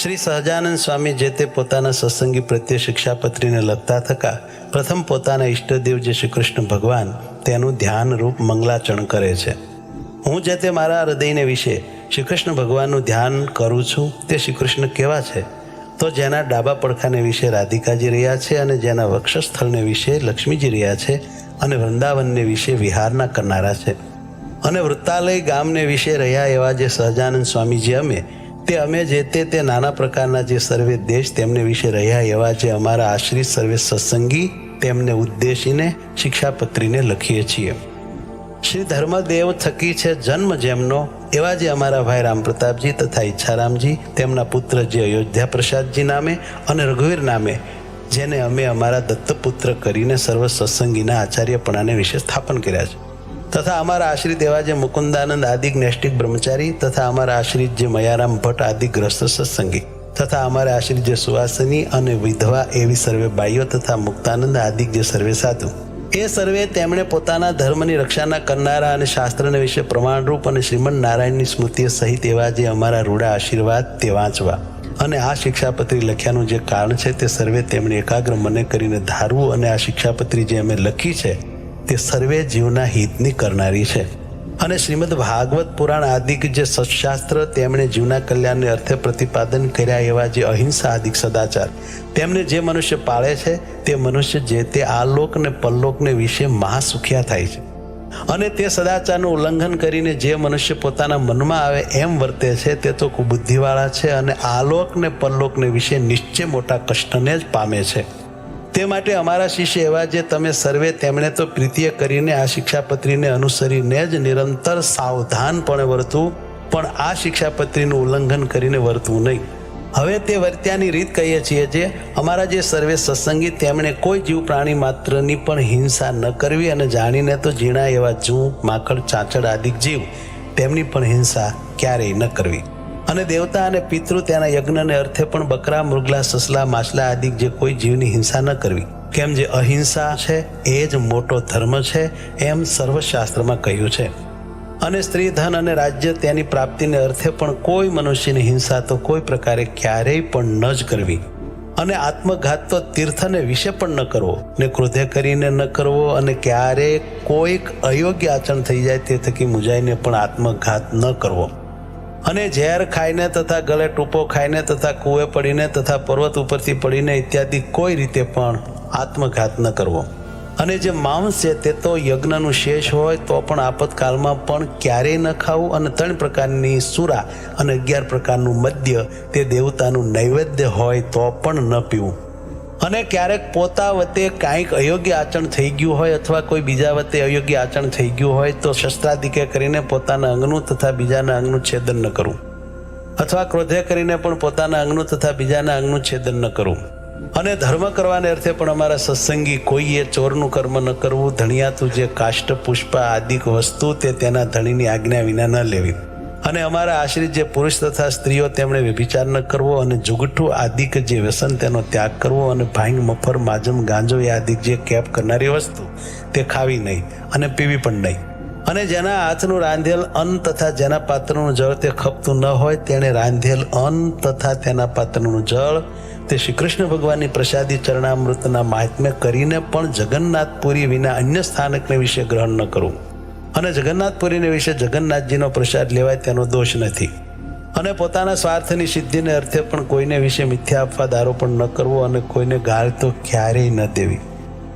શ્રી સહજાનંદ સ્વામી જે તે પોતાના સત્સંગી પ્રત્યે શિક્ષાપત્રીને લખતા થકા પ્રથમ પોતાના ઈષ્ટદેવ જે શ્રી કૃષ્ણ ભગવાન તેનું ધ્યાન રૂપ મંગલાચરણ કરે છે. હું જે તે મારા હૃદયને વિશે શ્રી કૃષ્ણ ભગવાનનું ધ્યાન કરું છું તે શ્રી કૃષ્ણ કેવા છે? તો જેના ડાબા પડખાને વિશે રાધિકાજી રહ્યા છે અને જેના વક્ષસ્થળને વિશે લક્ષ્મીજી રહ્યા છે અને વૃંદાવનને વિશે વિહારના કરનારા છે અને વૃત્તાલય ગામને વિશે રહ્યા એવા જે સહજાનંદ સ્વામીજી અમે જે તે નાના પ્રકારના જે સર્વે દેશ તેમને વિશે રહ્યા એવા જે અમારા આશ્રિત સર્વે સત્સંગી તેમને ઉદ્દેશીને શિક્ષાપત્રીને લખીએ છીએ. શ્રી ધર્મદેવ થકી છે જન્મ જેમનો એવા જે અમારા ભાઈ રામપ્રતાપજી તથા ઈચ્છારામજી તેમના પુત્ર જે અયોધ્યા પ્રસાદજી નામે અને રઘુવીર નામે જેને અમે અમારા દત્તપુત્ર કરીને સર્વ સત્સંગીના આચાર્યપણાને વિશે સ્થાપન કર્યા છે તથા અમારા આશ્રિત એવા જે મુકુંદાનંદ આદિક નૈષ્ટિક બ્રહ્મચારી તથા અમારા આશ્રિત જે મયારામ ભટ્ટ આદિ ગ્રસ્ત સત્સંગી તથા અમારા આશ્રિત જે સુવાસની અને વિધવા એવી સર્વે બાઈઓ તથા મુક્તાનંદ આદિક જે સર્વે સાધુ એ સર્વે તેમણે પોતાના ધર્મની રક્ષાના કરનારા અને શાસ્ત્રને વિશે પ્રમાણરૂપ અને શ્રીમદ નારાયણની સ્મૃતિ સહિત એવા જે અમારા રૂડા આશીર્વાદ તે વાંચવા અને આ શિક્ષાપત્રી લખ્યાનું જે કારણ છે તે સર્વે તેમણે એકાગ્ર મને કરીને ધારવું અને આ શિક્ષાપત્રી જે અમે લખી છે તે સર્વે જીવના હિતની કરનારી છે અને શ્રીમદ ભાગવત પુરાણ આદિક જે સત્શાસ્ત્ર તેમણે જીવના કલ્યાણને અર્થે પ્રતિપાદન કર્યા એવા જે અહિંસા આદિક સદાચાર તેમને જે મનુષ્ય પાળે છે તે મનુષ્ય જે તે આલોક ને પરલોકને વિશે મહાસુખ્યા થાય છે અને તે સદાચારનું ઉલ્લંઘન કરીને જે મનુષ્ય પોતાના મનમાં આવે એમ વર્તે છે તે તો કુબુદ્ધિવાળા છે અને આલોક ને પરલોકને વિશે નિશ્ચય મોટા કષ્ટને જ પામે છે. તે માટે અમારા શિષ્ય એવા જે તમે સર્વે તેમણે તો પ્રીતિએ કરીને આ શિક્ષાપત્રીને અનુસરીને જ નિરંતર સાવધાનપણે વર્તવું પણ આ શિક્ષાપત્રીનું ઉલ્લંઘન કરીને વર્તવું નહીં. હવે તે વર્ત્યાની રીત કહીએ છીએ જે અમારા જે સર્વે સત્સંગી તેમણે કોઈ જીવ પ્રાણી માત્રની પણ હિંસા ન કરવી અને જાણીને તો ઝીણા એવા જૂ માકડ ચાંચડ આદિક જીવ તેમની પણ હિંસા ક્યારેય ન કરવી અને દેવતા અને પિતૃ તેના યજ્ઞને અર્થે પણ બકરા મૃગલા સસલા માછલા આદિક જે કોઈ જીવની હિંસા ન કરવી કેમ જે અહિંસા છે એ જ મોટો ધર્મ છે એમ સર્વશાસ્ત્રમાં કહ્યું છે. અને સ્ત્રી ધન અને રાજ્ય તેની પ્રાપ્તિને અર્થે પણ કોઈ મનુષ્યની હિંસા તો કોઈ પ્રકારે ક્યારેય પણ ન જ કરવી અને આત્મઘાત તો તીર્થને વિશે પણ ન કરવો ને ક્રોધે કરીને ન કરવો અને ક્યારેય કોઈક અયોગ્ય આચરણ થઈ જાય તે થકી મુજાઈને પણ આત્મઘાત ન કરવો અને ઝેર ખાઈને તથા ગળે ટૂંપો ખાઈને તથા કૂએ પડીને તથા પર્વત ઉપરથી પડીને ઇત્યાદિ કોઈ રીતે પણ આત્મઘાત ન કરવો અને જે માંસ છે તે તો યજ્ઞનું શેષ હોય તો પણ આપતકાળમાં પણ ક્યારેય ન ખાવું અને 3 પ્રકારની સુરા અને 11 પ્રકારનું મદ્ય તે દેવતાનું નૈવેદ્ય હોય તો પણ ન પીવું અને ક્યારેક પોતા વતે કાંઈક અયોગ્ય આચરણ થઈ ગયું હોય અથવા કોઈ બીજા વતે અયોગ્ય આચરણ થઈ ગયું હોય તો શસ્ત્રાદિકે કરીને પોતાના અંગનું તથા બીજાના અંગનું છેદન ન કરવું અથવા ક્રોધે કરીને પણ પોતાના અંગનું તથા બીજાના અંગનું છેદન ન કરવું અને ધર્મ કરવાને અર્થે પણ અમારા સત્સંગી કોઈએ ચોરનું કર્મ ન કરવું ધણિયાતું જે કાષ્ટ પુષ્પ આદિક વસ્તુ તે તેના ધણીની આજ્ઞા વિના ન લેવી અને અમારા આશ્રિત જે પુરુષ તથા સ્ત્રીઓ તેમણે વ્યભિચાર ન કરવો અને જુગઠ્ઠું આદિક જે વ્યસન તેનો ત્યાગ કરવો અને ભાંગ મફર માજમ ગાંજો એ આદિક જે કેપ કરનારી વસ્તુ તે ખાવી નહીં અને પીવી પણ નહીં અને જેના હાથનું રાંધેલ અન્ન તથા જેના પાત્રનું જળ તે ખપતું ન હોય તેણે રાંધેલ અન્ન તથા તેના પાત્રનું જળ તે શ્રી કૃષ્ણ ભગવાનની પ્રસાદી ચરણામૃતના મહાત્મ્ય કરીને પણ જગન્નાથપુરી વિના અન્ય સ્થાનકને વિશે ગ્રહણ ન કરવું અને જગન્નાથપુરીને વિશે જગન્નાથજીનો પ્રસાદ લેવાય તેનો દોષ નથી અને પોતાના સ્વાર્થની સિદ્ધિને અર્થે પણ કોઈને વિશે મિથ્યા અપવાદ આરોપણ ન કરવો અને કોઈને ગાળ તો ક્યારેય ન દેવી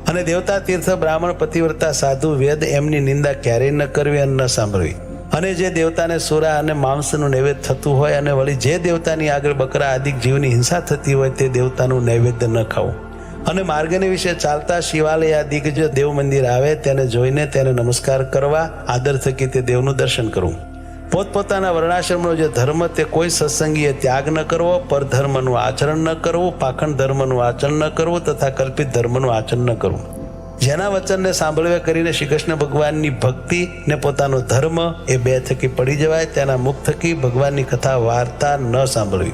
અને દેવતા તીર્થ બ્રાહ્મણ પતિવ્રતા સાધુ વેદ એમની નિંદા ક્યારેય ન કરવી અને ન સાંભળવી અને જે દેવતાને સુરા અને માંસનું નૈવેદ્ય થતું હોય અને વળી જે દેવતાની આગળ બકરા આદિક જીવની હિંસા થતી હોય તે દેવતાનું નૈવેદ્ય ન ખાવું અને માર્ગને વિશે ચાલતા શિવાલય આદિક જે દેવ મંદિર આવે તેને જોઈને તેને નમસ્કાર કરવા આદર થકી તે દેવનું દર્શન કરવું પોતપોતાના વર્ણાશ્રમનો જે ધર્મ તે કોઈ સત્સંગીએ ત્યાગ ન કરવો પરધર્મનું આચરણ ન કરવું પાખંડ ધર્મનું આચરણ ન કરવું તથા કલ્પિત ધર્મનું આચરણ ન કરવું જેના વચનને સાંભળવે કરીને શ્રી કૃષ્ણ ભગવાનની ભક્તિ ને પોતાનો ધર્મ એ 2 થકી પડી જવાય તેના મુખ થકી ભગવાનની કથા વાર્તા ન સાંભળવી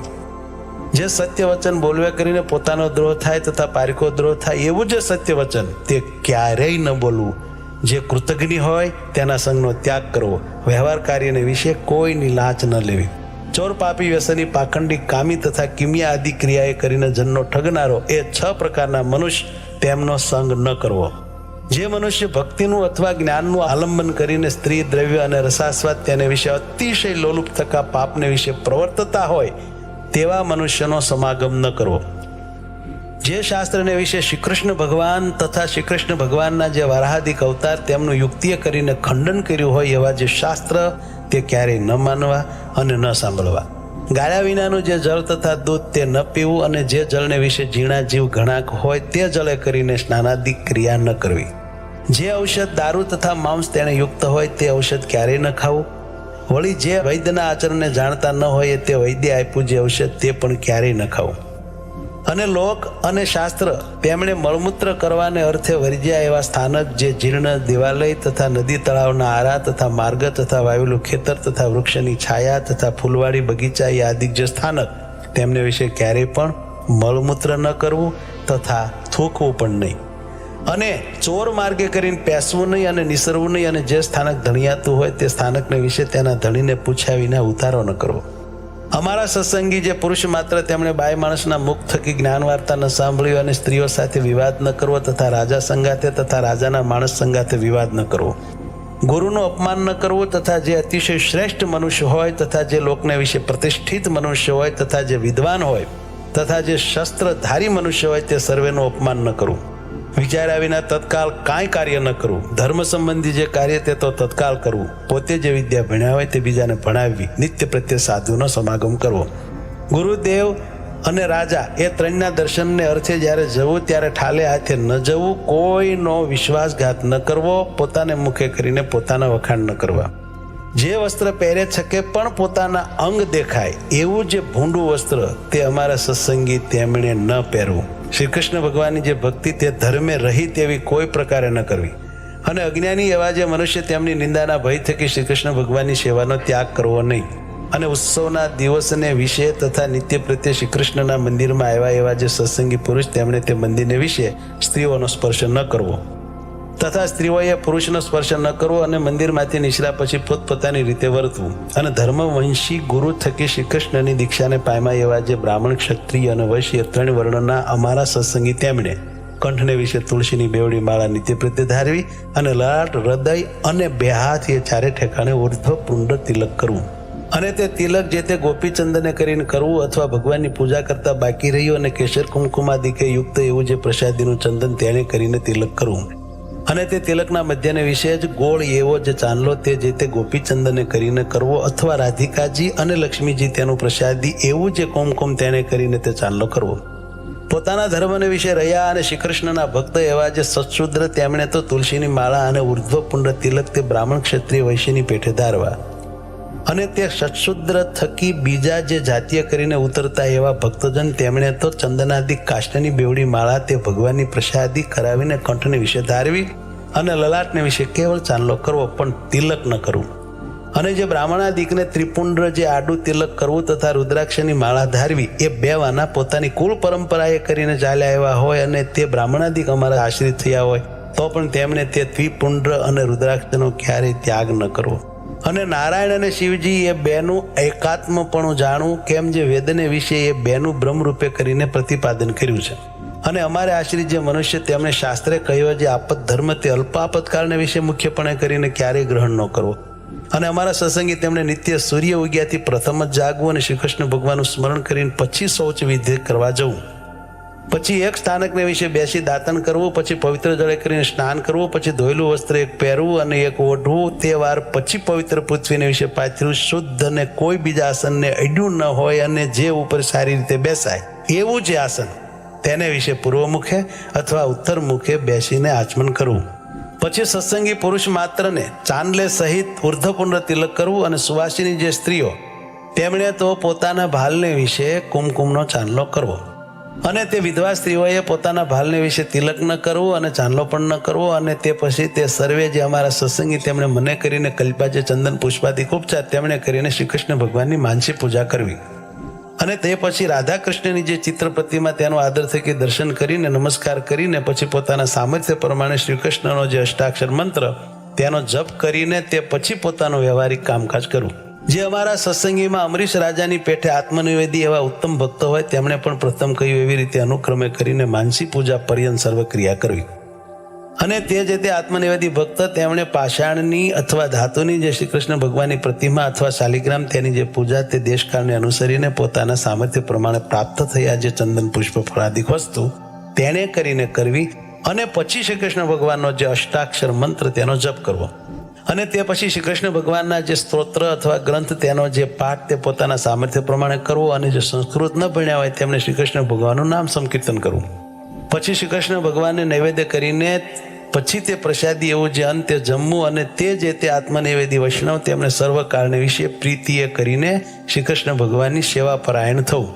જે સત્ય વચન બોલવે કરીને પોતાનો દ્રોહ થાય તથા પારિકો દ્રોહ થાય એવું જે સત્ય વચન તે ક્યારેય ન બોલવું જે કૃતજ્ઞ હોય તેના સંગનો ત્યાગ કરવો વ્યવહાર કાર્યને વિશે કોઈની લાંચ ન લેવી ચોર, પાપી, વ્યસની, પાખંડી, કામી તથા કિમિયા આદિ ક્રિયાએ કરીને જનનો ઠગનારો, એ 6 પ્રકારના મનુષ્ય તેમનો સંગ ન કરવો. જે મનુષ્ય ભક્તિનું અથવા જ્ઞાનનું આલંબન કરીને સ્ત્રી, દ્રવ્ય અને રસાસ્વાદ તેને વિશે અતિશય લોલુપ થકા પાપને વિશે પ્રવર્તતા હોય તેવા મનુષ્યનો સમાગમ ન કરવો. જે શાસ્ત્રને વિશે શ્રી કૃષ્ણ ભગવાન તથા શ્રી કૃષ્ણ ભગવાનના જે વારાહાદિક અવતાર તેમનું યુક્તિએ કરીને ખંડન કર્યું હોય એવા જે શાસ્ત્ર, તે ક્યારેય ન માનવા અને ન સાંભળવા. ગાળ્યા વિનાનું જે જળ તથા દૂધ તે ન પીવું, અને જે જળને વિશે ઝીણા જીવ ઘણાક હોય તે જળે કરીને સ્નાનાદિક ક્રિયા ન કરવી. જે ઔષધ, દારૂ તથા માંસ તેને યુક્ત હોય તે ઔષધ ક્યારેય ન ખાવું. વળી જે વૈદ્યના આચરણને જાણતા ન હોય તે વૈદ્ય આપ્યું જે ઔષધ તે પણ ક્યારેય ન ખાવું. અને લોક અને શાસ્ત્ર તેમણે મળમૂત્ર કરવાને અર્થે વર્જ્યા એવા સ્થાનક, જે જીર્ણ દેવાલય તથા નદી તળાવના આરા તથા માર્ગ તથા વાવેલું ખેતર તથા વૃક્ષની છાયા તથા ફૂલવાડી બગીચા એ આદિક જે સ્થાનક, તેમને વિશે ક્યારેય પણ મળમૂત્ર ન કરવું તથા થૂકવું પણ નહીં. અને ચોર માર્ગે કરીને પેસવું નહીં અને નિસરવું નહીં. અને જે સ્થાનક ધણિયાતું હોય તે સ્થાનકને વિશે તેના ધણીને પૂછ્યા વિના ઉતારો ન કરવો. અમારા સત્સંગી જે પુરુષ માત્ર તેમણે બાય માણસના મુખ થકી જ્ઞાન વાર્તા ન સાંભળ્યું, અને સ્ત્રીઓ સાથે વિવાદ ન કરવો તથા રાજા સંગાથે તથા રાજાના માણસ સંગાથે વિવાદ ન કરવો. ગુરુનું અપમાન ન કરવું તથા જે અતિશય શ્રેષ્ઠ મનુષ્ય હોય તથા જે લોકને વિશે પ્રતિષ્ઠિત મનુષ્ય હોય તથા જે વિદ્વાન હોય તથા જે શસ્ત્રધારી મનુષ્ય હોય તે સર્વેનું અપમાન ન કરવું. વિચાર્યા વિના તત્કાળ કાંઈ કાર્ય ન કરવું. ધર્મ સંબંધી જે કાર્ય તે તો તત્કાળ કરવું. પોતે જે વિદ્યા ભણ્યા હોય તે બીજાને ભણાવવી. નિત્ય પ્રત્યે સાધુનો સમાગમ કરવો. ગુરુદેવ અને રાજા એ ત્રણના દર્શનને અર્થે જ્યારે જવું ત્યારે ઠાલે હાથે ન જવું. કોઈનો વિશ્વાસઘાત ન કરવો. પોતાને મુખે કરીને પોતાના વખાણ ન કરવા. જે વસ્ત્ર પહેરે છકે પણ પોતાના અંગ દેખાય એવું જે ભૂંડું વસ્ત્ર તે અમારા સત્સંગી તેમણે ન પહેરવું. શ્રી કૃષ્ણ ભગવાનની જે ભક્તિ તે ધર્મે રહી તેવી કોઈ પ્રકારે ન કરવી. અને અજ્ઞાની એવા જે મનુષ્ય તેમની નિંદાના ભય થકી શ્રી કૃષ્ણ ભગવાનની સેવાનો ત્યાગ કરવો નહીં. અને ઉત્સવના દિવસને વિશે તથા નિત્ય પ્રત્યે શ્રી કૃષ્ણના મંદિરમાં આવ્યા એવા જે સત્સંગી પુરુષ તેમણે તે મંદિરને વિશે સ્ત્રીઓનો સ્પર્શ ન કરવો તથા સ્ત્રીઓએ પુરુષનો સ્પર્શ ન કરવો. અને મંદિરમાંથી નીકળ્યા પછી પોતપોતાની રીતે વર્તવું. અને ધર્મવંશી ગુરુ થકી શ્રી કૃષ્ણની દીક્ષાને પામ્યા એવા જે બ્રાહ્મણ, ક્ષત્રિય અને વૈશ્ય 3 વર્ણના અમારા સત્સંગી તેમણે કંઠને વિશે તુલસીની બેવડી માળા નિત્ય પ્રત્યે ધારવી. અને લાટ, હૃદય અને 2 હાથ એ ચારે ઠેકાણે ઉર્ધ્વ પુંડ તિલક કરવું. અને તે તિલક જે તે ગોપીચંદને કરીને કરવું અથવા ભગવાનની પૂજા કરતા બાકી રહ્યું અને કેસર કુમકુમાદિકે યુક્ત એવું જે પ્રસાદીનું ચંદન તેને કરીને તિલક કરવું. અને તે તિલકના મધ્યને વિશે જ ગોળ એવો જે ચાંદલો તે જે તે ગોપીચંદને કરીને કરવો અથવા રાધિકાજી અને લક્ષ્મીજી તેનું પ્રસાદી એવું જે કુમકુમ તેને કરીને તે ચાંદલો કરવો. પોતાના ધર્મને વિશે રહ્યા અને શ્રી કૃષ્ણના ભક્ત એવા જે સત્શુદ્ર તેમણે તો તુલસીની માળા અને ઉર્ધ્વપુંડ તિલક તે બ્રાહ્મણ, ક્ષત્રિય, વૈશ્યની પેઠે ધારવા. અને તે સત્શુદ્ર થકી બીજા જે જાતીય કરીને ઉતરતા એવા ભક્તજન તેમણે તો ચંદનાદિક કાષ્ટની બેવડી માળા તે ભગવાનની પ્રસાદી કરાવીને કંઠને વિશે ધારવી. અને લલાટને વિશે કેવળ ચાંદલો કરવો પણ તિલક ન કરવું. અને જે બ્રાહ્મણાદિકને ત્રિપુંડ જે આડું તિલક કરવું તથા રુદ્રાક્ષની માળા ધારવી એ 2 વાના પોતાની કુલ પરંપરાએ કરીને ચાલ્યા આવ્યા હોય અને તે બ્રાહ્મણાદિક અમારા આશ્રિત થયા હોય તો પણ તેમણે તે ત્રિપુંડ અને રુદ્રાક્ષનો ક્યારેય ત્યાગ ન કરવો. અને નારાયણ અને શિવજી એ 2નું એકાત્મપણું જાણવું, કેમ જે વેદને વિશે એ 2નું બ્રહ્મરૂપે કરીને પ્રતિપાદન કર્યું છે. અને અમારે આશ્રિત જે મનુષ્ય તેમણે શાસ્ત્રે કહ્યો જે આપત ધર્મ તે અલ્પ આપતકાળને વિશે મુખ્યપણે કરીને ક્યારેય ગ્રહણ ન કરવો. અને અમારા સત્સંગી તેમણે નિત્ય સૂર્ય ઉગ્યાથી પ્રથમ જ જાગવું અને શ્રી કૃષ્ણ ભગવાનનું સ્મરણ કરીને પછી શૌચ વિધિ કરવા જવું. પછી એક સ્થાનકને વિશે બેસી દાતન કરવું, પછી પવિત્ર જળે કરીને સ્નાન કરવું, પછી ધોયેલું વસ્ત્ર એક પહેરવું અને એક ઓઢવું. તે વાર પછી પવિત્ર પૃથ્વીને વિશે પાથર્યું શુદ્ધ અને કોઈ બીજા આસનને અડ્યું ન હોય અને જે ઉપર સારી રીતે બેસાય એવું જે આસન તેને વિશે પૂર્વ મુખે અથવા ઉત્તર મુખે બેસીને આચમન કરવું. પછી સત્સંગી પુરુષ માત્રને ચાંદલે સહિત ઉર્ધ્વપુંડ તિલક કરવું. અને સુવાસિની જે સ્ત્રીઓ તેમણે તો પોતાના ભાલને વિશે કુમકુમનો ચાંદલો કરવો. અને તે વિધવા સ્ત્રીઓએ પોતાના ભાલને વિશે તિલક ન કરવું અને ચાંદલો પણ ન કરવો. અને તે પછી તે સર્વે જે અમારા સત્સંગી તેમણે મને કરીને કલ્પા જે ચંદન પુષ્પાદિક ઉપચાર તેમણે કરીને શ્રી કૃષ્ણ ભગવાનની માનસી પૂજા કરવી. અને તે પછી રાધા કૃષ્ણની જે ચિત્ર પ્રતિમા તેનો આદર થકી દર્શન કરીને નમસ્કાર કરીને પછી પોતાના સામર્થ્ય પ્રમાણે શ્રી કૃષ્ણનો જે અષ્ટાક્ષર મંત્ર તેનો જપ કરીને તે પછી પોતાનું વ્યવહારિક કામકાજ કરવું. જે અમારા સત્સંગીમાં અમરીશ રાજાની પેઠે આત્મનિવેદી એવા ઉત્તમ ભક્તો હોય તેમણે પણ પ્રથમ કહ્યું એવી રીતે અનુક્રમે કરીને માનસી પૂજા પર્યંત સર્વ ક્રિયા કરવી. અને તે જે તે આત્મનિવેદી ભક્ત તેમણે પાષાણની અથવા ધાતુની જે શ્રી કૃષ્ણ ભગવાનની પ્રતિમા અથવા શાલિગ્રામ તેની જે પૂજા તે દેશકાળને અનુસરીને પોતાના સામર્થ્ય પ્રમાણે પ્રાપ્ત થયા જે ચંદન પુષ્પ ફળાદિક વસ્તુ તેણે કરીને કરવી. અને પછી શ્રી કૃષ્ણ ભગવાનનો જે અષ્ટાક્ષર મંત્ર તેનો જપ કરવો. અને તે પછી શ્રી કૃષ્ણ ભગવાનના જે સ્તોત્ર અથવા ગ્રંથ તેનો જે પાઠ તે પોતાના સામર્થ્ય પ્રમાણે કરવો. અને જે સંસ્કૃત ન ભણ્યા હોય તેમણે શ્રી કૃષ્ણ ભગવાનનું નામ સંકીર્તન કરવું. પછી શ્રી કૃષ્ણ ભગવાનને નૈવેદ્ય કરીને પછી તે પ્રસાદી એવું જે અંતે જમવું. અને તે જે તે આત્મનિવેદી વૈષ્ણવ તેમણે સર્વકાળને વિશે પ્રીતિએ કરીને શ્રી કૃષ્ણ ભગવાનની સેવા પરાયણ થવું.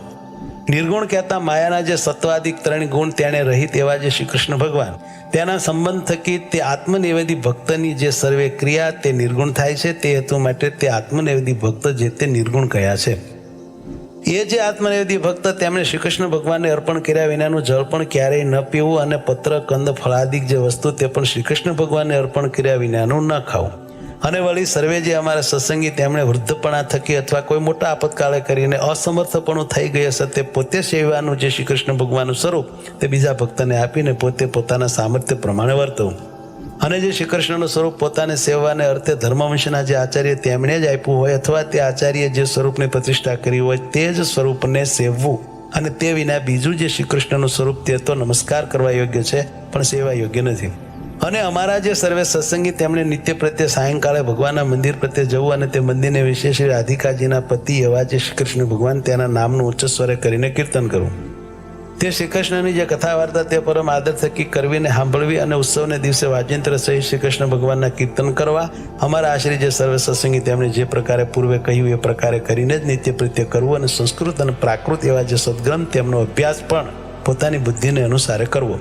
નિર્ગુણ કહેતા માયાના જે સત્વાદિક 3 ગુણ તેણે રહિત એવા જે શ્રી કૃષ્ણ ભગવાન તેના સંબંધ થકી તે આત્મનિવેદી ભક્તની જે સર્વે ક્રિયા તે નિર્ગુણ થાય છે. તે હેતુ માટે તે આત્મનિવેદી ભક્ત જે તે નિર્ગુણ કયા છે. એ જે આત્મનિવેદી ભક્ત તેમણે શ્રી કૃષ્ણ ભગવાનને અર્પણ કર્યા વિનાનું જળ પણ ક્યારેય ન પીવું. અને પત્ર કંદ ફળાદિક જે વસ્તુ તે પણ શ્રી કૃષ્ણ ભગવાનને અર્પણ કર્યા વિનાનું ન ખાવું. અને વળી સર્વે જે અમારા સત્સંગી તેમણે વૃદ્ધપણા થકી અથવા કોઈ મોટા આપતકાળે કરીને અસમર્થપણું થઈ ગઈ હશે તે પોતે સેવાનું જે શ્રી કૃષ્ણ ભગવાનનું સ્વરૂપ તે બીજા ભક્તને આપીને પોતે પોતાના સામર્થ્ય પ્રમાણે વર્તવું. અને જે શ્રી કૃષ્ણનું સ્વરૂપ પોતાને સેવાને અર્થે ધર્મવંશના જે આચાર્ય તેમણે જ આપ્યું હોય અથવા તે આચાર્ય જે સ્વરૂપની પ્રતિષ્ઠા કરી હોય તે જ સ્વરૂપને સેવવું. અને તે વિના બીજું જે શ્રી કૃષ્ણનું સ્વરૂપ તે તો નમસ્કાર કરવા યોગ્ય છે પણ સેવા યોગ્ય નથી. અને અમારા જે સર્વે સત્સંગી તેમણે નિત્ય પ્રત્યે સાયંકાળે ભગવાનના મંદિર પ્રત્યે જવું. અને તે મંદિરને વિશે શ્રી રાધિકાજીના પતિ એવા જે શ્રી કૃષ્ણ ભગવાન તેના નામનું ઉચ્ચ સ્વરે કરીને કીર્તન કરવું. તે શ્રી કૃષ્ણની જે કથા વાર્તા તે પરમ આદર થકી કરવીને સાંભળવી. અને ઉત્સવને દિવસે વાજિંત્ર સહિત શ્રી કૃષ્ણ ભગવાનના કીર્તન કરવા. અમારા આશ્રી જે સર્વે સત્સંગી તેમણે જે પ્રકારે પૂર્વે કહ્યું એ પ્રકારે કરીને જ નિત્ય પ્રત્યે કરવું. અને સંસ્કૃત અને પ્રાકૃત એવા જે સદગ્રંથ તેમનો અભ્યાસ પણ પોતાની બુદ્ધિને અનુસારે કરવો.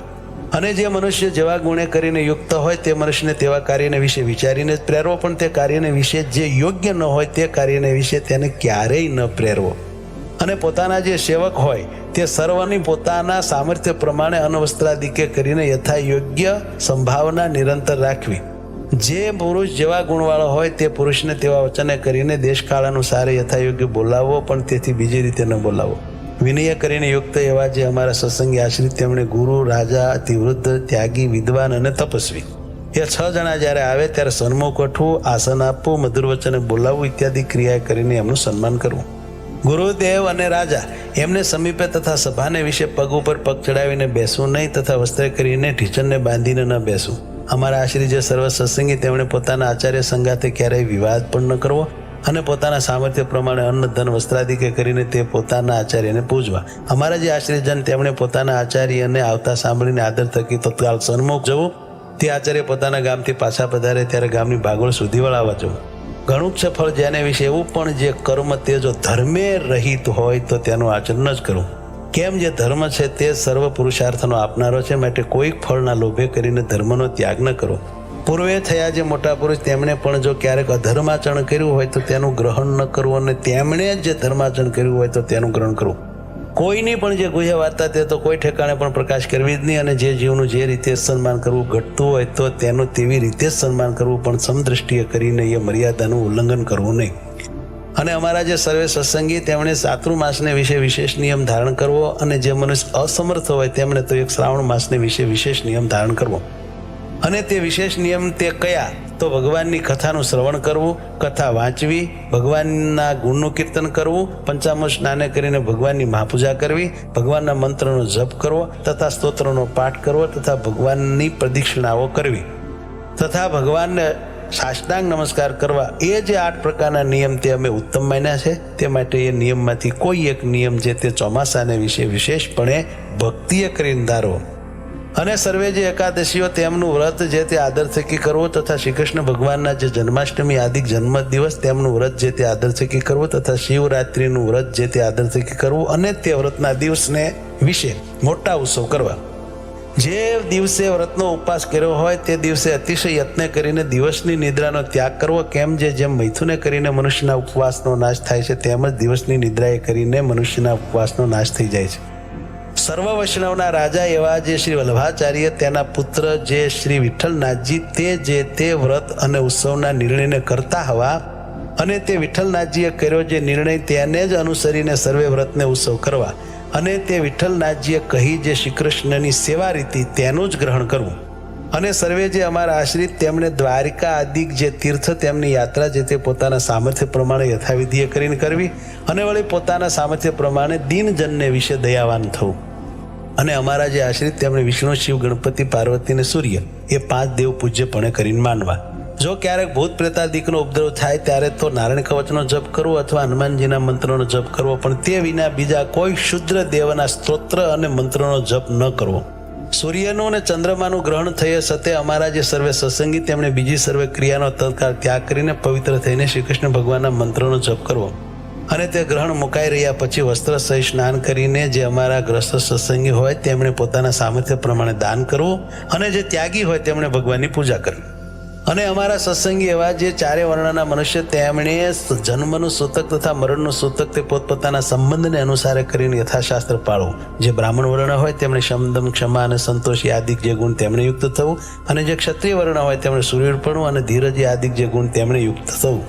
અને જે મનુષ્ય જેવા ગુણે કરીને યુક્ત હોય તે મનુષ્યને તેવા કાર્યને વિશે વિચારીને જ પ્રેરવો. પણ તે કાર્યને વિશે જે યોગ્ય ન હોય તે કાર્યને વિશે તેને ક્યારેય ન પ્રેરવો. અને પોતાના જે સેવક હોય તે સર્વની પોતાના સામર્થ્ય પ્રમાણે અનવસ્ત્રાદિકે કરીને યથા યોગ્ય સંભાવના નિરંતર રાખવી. જે પુરુષ જેવા ગુણવાળો હોય તે પુરુષને તેવા વચને કરીને દેશકાળ અનુસારે યથા યોગ્ય બોલાવવો. પણ તેથી બીજી રીતે ન બોલાવવો. વિનય કરીને યુક્ત એવા જે અમારા સત્સંગી આશ્રિત તેમણે ગુરુ, રાજા, અતિવૃદ્ધ, ત્યાગી, વિદ્વાન અને તપસ્વી એ 6 જણા જ્યારે આવે ત્યારે સન્મુખ ઉઠવું, આસન આપવું, મધુર વચને બોલાવવું ઇત્યાદિ ક્રિયા કરીને એમનું સન્માન કરવું. ગુરુદેવ અને રાજા એમને સમીપે તથા સભાને વિશે પગ ઉપર પગ ચડાવીને બેસવું નહીં. તથા વસ્ત્ર કરીને ઢીચણને બાંધીને ન બેસવું. અમારા આશ્રિત જે સર્વ સત્સંગી તેમણે પોતાના આચાર્ય સંગાથે ક્યારેય વિવાદ પણ ન કરવો. અને પોતાના સામર્થ્ય પ્રમાણે અન્ન ધન વસ્ત્રાદિકે કરીને તે પોતાના આચાર્યને પૂજવા. અમારા જે આશ્રયજન તેમણે પોતાના આચાર્યને આવતા સાંભળીને આદર થકી તત્કાળ સન્મુખ જવું. તે આચાર્ય પોતાના ગામથી પાછા પધારે ત્યારે ગામની ભાગોળ સુધી વળાવવા જવું. ઘણું જ સફળ જેને વિશે એવું પણ જે કર્મ તે જો ધર્મે રહિત હોય તો તેનું આચરણ જ કરવું. કેમ જે ધર્મ છે તે સર્વ પુરુષાર્થનો આપનારો છે. માટે કોઈક ફળના લોભે કરીને ધર્મનો ત્યાગ ન કરો. પૂર્વે થયા જે મોટા પુરુષ તેમણે પણ જો ક્યારેક અધર્માચરણ કર્યું હોય તો તેનું ગ્રહણ ન કરવું. અને તેમણે જે ધર્માચરણ કર્યું હોય તો તેનું ગ્રહણ કરવું. કોઈની પણ જે ગુહ્ય વાર્તા તે તો કોઈ ઠેકાણે પણ પ્રકાશ કરવી જ નહીં. અને જે જીવનું જે રીતે સન્માન કરવું ઘટતું હોય તો તેનું તેવી રીતે જ સન્માન કરવું. પણ સમદ્રષ્ટિએ કરીને એ મર્યાદાનું ઉલ્લંઘન કરવું નહીં. અને અમારા જે સર્વે સત્સંગી તેમણે ચાતુર્માસને વિશે વિશેષ નિયમ ધારણ કરવો. અને જે મનુષ્ય અસમર્થ હોય તેમણે તો એક શ્રાવણ માસને વિશે વિશેષ નિયમ ધારણ કરવો. અને તે વિશેષ નિયમ તે કયા તો ભગવાનની કથાનું શ્રવણ કરવું, કથા વાંચવી, ભગવાનના ગુણનું કીર્તન કરવું, પંચામૃત સ્નાને કરીને ભગવાનની મહાપૂજા કરવી, ભગવાનના મંત્રનો જપ કરવો તથા સ્તોત્રનો પાઠ કરવો તથા ભગવાનની પ્રદક્ષિણાઓ કરવી તથા ભગવાનને સાષ્ટાંગ નમસ્કાર કરવા. એ જે 8 પ્રકારના નિયમ તે અમે ઉત્તમ માન્યા છે. તે માટે એ નિયમમાંથી કોઈ એક નિયમ જે તે ચોમાસાને વિશે વિશેષપણે ભક્તિએ કરીને ધારવો. અને સર્વે જે એકાદશીઓ તેમનું વ્રત જે તે આદર થકી કરવું તથા શ્રી કૃષ્ણ ભગવાનના જે જન્માષ્ટમી આદિ જન્મ દિવસ તેમનું વ્રત જે તે આદર થકી કરવું તથા શિવરાત્રિનું વ્રત જે તે આદર થકી કરવું. અને તે વ્રતના દિવસને વિશે મોટા ઉત્સવ કરવા. જે દિવસે વ્રતનો ઉપવાસ કર્યો હોય તે દિવસે અતિશય યત્ન કરીને દિવસની નિદ્રાનો ત્યાગ કરવો. કેમ જેમ મૈથુને કરીને મનુષ્યના ઉપવાસનો નાશ થાય છે તેમ જ દિવસની નિદ્રાએ કરીને મનુષ્યના ઉપવાસનો નાશ થઈ જાય છે. સર્વ વૈષ્ણવના રાજા એવા જે શ્રી વલ્લભાચાર્ય તેના પુત્ર જે શ્રી વિઠ્ઠલનાથજી તે જે તે વ્રત અને ઉત્સવના નિર્ણયને કરતા હવા અને તે વિઠ્ઠલનાથજીએ કર્યો જે નિર્ણય તેને જ અનુસરીને સર્વે વ્રતને ઉત્સવ કરવા અને તે વિઠ્ઠલનાથજીએ કહી જે શ્રી કૃષ્ણની સેવા રીતિ તેનું જ ગ્રહણ કરવું અને સર્વે જે અમારા આશ્રિત તેમણે દ્વારિકા આદિક જે તીર્થ તેમની યાત્રા જે તે પોતાના સામર્થ્ય પ્રમાણે યથાવિધિએ કરીને કરવી અને વળી પોતાના સામર્થ્ય પ્રમાણે દીનજનને વિશે દયાવાન થવું અને અમારા જે આશ્રિત તેમણે વિષ્ણુ શિવ ગણપતિ પાર્વતી અને સૂર્ય એ 5 દેવ પૂજ્યપણે કરીને માનવા. જો ક્યારેક ભૂત પ્રેતાદિકનો ઉપદ્રવ થાય ત્યારે તો નારાયણ કવચનો જપ કરવો અથવા હનુમાનજીના મંત્રોનો જપ કરવો, પણ તે વિના બીજા કોઈ શુદ્ર દેવના સ્તોત્ર અને મંત્રોનો જપ ન કરવો. સૂર્યનું અને ચંદ્રમાનું ગ્રહણ થયે સતે અમારા જે સર્વે સત્સંગી તેમણે બીજી સર્વે ક્રિયાનો તત્કાળ ત્યાગ કરીને પવિત્ર થઈને શ્રી કૃષ્ણ ભગવાનના મંત્રોનો જપ કરવો અને તે ગ્રહણ મુકાઈ રહ્યા પછી વસ્ત્ર સહિત સ્નાન કરીને જે અમારા ગ્રસ્ત સત્સંગી હોય તેમણે પોતાના સામર્થ્ય પ્રમાણે દાન કરવું અને જે ત્યાગી હોય તેમણે ભગવાનની પૂજા કરવી. અને અમારા સત્સંગી એવા જે 4 વર્ણના મનુષ્ય તેમણે જન્મનું સૂતક તથા મરણનું સૂતક તે પોતપોતાના સંબંધને અનુસારે કરીને યથાશાસ્ત્ર પાળવું. જે બ્રાહ્મણ વર્ણ હોય તેમણે શમદમ ક્ષમા અને સંતોષી આદિક જે ગુણ તેમણે યુક્ત થવું અને જે ક્ષત્રિય વર્ણ હોય તેમણે સૂર્યપણું અને ધીરજી આદિક જે ગુણ તેમણે યુક્ત થવું.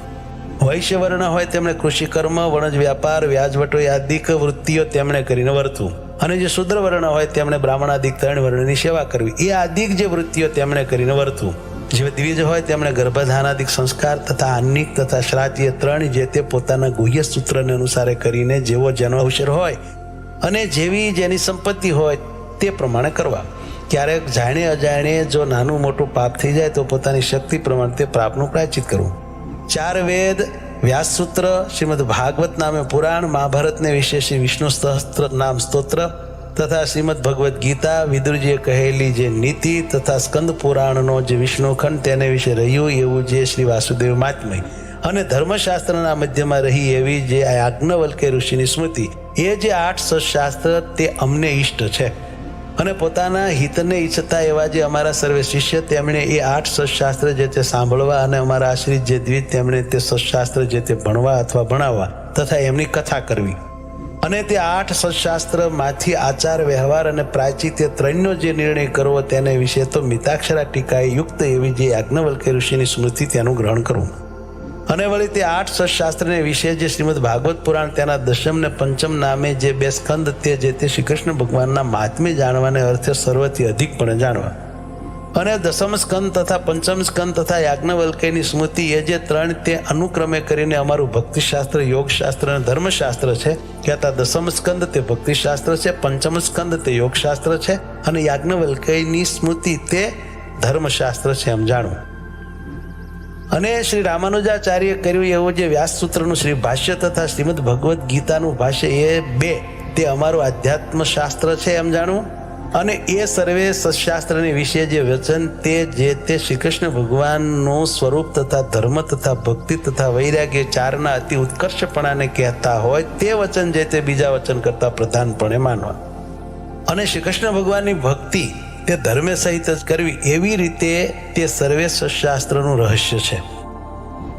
વૈશ્ય વર્ણ હોય તેમણે કૃષિ કર્મ, વણજ વ્યાપાર, વ્યાજવટો આદિક વૃત્તિઓ તેમણે કરીને વર્તવું અને જે શુદ્ર વર્ણ હોય તેમણે બ્રાહ્મણાદિક 3 વર્ણની સેવા કરવી એ આદિક જે વૃત્તિઓ તેમણે કરીને વર્તવું. જે દ્વિજ હોય તેમણે ગર્ભધાનાદિક સંસ્કાર તથા આન્નિક તથા શ્રાદ્ધ 3 જે તે પોતાના ગુહ્ય સૂત્રને અનુસારે કરીને જેવો જેનો અવસર હોય અને જેવી જેની સંપત્તિ હોય તે પ્રમાણે કરવા. ક્યારેક જાણે અજાણે જો નાનું મોટું પાપ થઈ જાય તો પોતાની શક્તિ પ્રમાણે તે પાપનું પ્રાયશ્ચિત કરવું. 4 વેદ, વ્યાસસૂત્ર, શ્રીમદ ભાગવત નામે પુરાણ, મહાભારતને વિશે શ્રી વિષ્ણુ સહસ્ત્ર નામ સ્તોત્ર તથા શ્રીમદ ભગવદ્ ગીતા, વિદુરજીએ કહેલી જે નીતિ તથા સ્કંદ પુરાણનો જે વિષ્ણુખંડ તેને વિશે રહ્યું એવું જે શ્રી વાસુદેવ મહાત્મય અને ધર્મશાસ્ત્રના મધ્યમાં રહી એવી જે યાજ્ઞવલ્ક્ય ઋષિની સ્મૃતિ એ જે 8 સત્શાસ્ત્ર તે અમને ઈષ્ટ છે. અને પોતાના હિતને ઈચ્છતા એવા જે અમારા સર્વે શિષ્ય તેમણે એ 8 સત્શાસ્ત્ર જે તે સાંભળવા અને અમારા આશ્રિત જે દ્વિજ તેમણે તે સત્શાસ્ત્ર જે તે ભણવા અથવા ભણાવવા તથા એમની કથા કરવી અને તે 8 સત્શાસ્ત્રમાંથી આચાર વ્યવહાર અને પ્રાયશ્ચિત્ય 3નો જે નિર્ણય કરવો તેને વિશે તો મિતાક્ષરા ટીકાએ યુક્ત એવી જે યાજ્ઞવલ્ક્ય ઋષિની સ્મૃતિ તેનું ગ્રહણ કરવું. અને વળી તે 8 સત્શાસ્ત્રને વિશે જે શ્રીમદ ભાગવત પુરાણ તેના 10મ ને 5મ નામે જે 2 સ્કંદ તે જે તે શ્રી કૃષ્ણ ભગવાનના મહાત્મ્ય જાણવાને અર્થે સર્વથી અધિકપણે જાણવા અને 10મ સ્કંદ તથા 5મ સ્કંદ તથા યાજ્ઞવલ્ક્યની સ્મૃતિ એ જે 3 તે અનુક્રમે કરીને અમારું ભક્તિશાસ્ત્ર, યોગશાસ્ત્ર અને ધર્મશાસ્ત્ર છે. કહેતા 10મ સ્કંદ તે ભક્તિશાસ્ત્ર છે, 5મ સ્કંદ તે યોગશાસ્ત્ર છે અને યાજ્ઞવલ્ક્યની સ્મૃતિ તે ધર્મશાસ્ત્ર છે એમ જાણવું. અને શ્રી રામાનુજાચાર્ય કર્યું એવું જે વ્યાસસૂત્રનું શ્રી ભાષ્ય તથા શ્રીમદ ભગવદ્ ગીતાનું ભાષ્ય એ 2 તે અમારું આધ્યાત્મ શાસ્ત્ર છે એમ જાણવું. અને એ સર્વે સત્શાસ્ત્રની વિશે જે વચન તે જે તે શ્રી કૃષ્ણ ભગવાનનું સ્વરૂપ તથા ધર્મ તથા ભક્તિ તથા વૈરાગ્ય 4ના અતિ ઉત્કર્ષપણાને કહેતા હોય તે વચન જે તે બીજા વચન કરતા પ્રધાનપણે માનવા. અને શ્રી કૃષ્ણ ભગવાનની ભક્તિ તે ધર્મે સહિત જ કરવી એવી રીતે તે સર્વે સત્શાસ્ત્રનું રહસ્ય છે.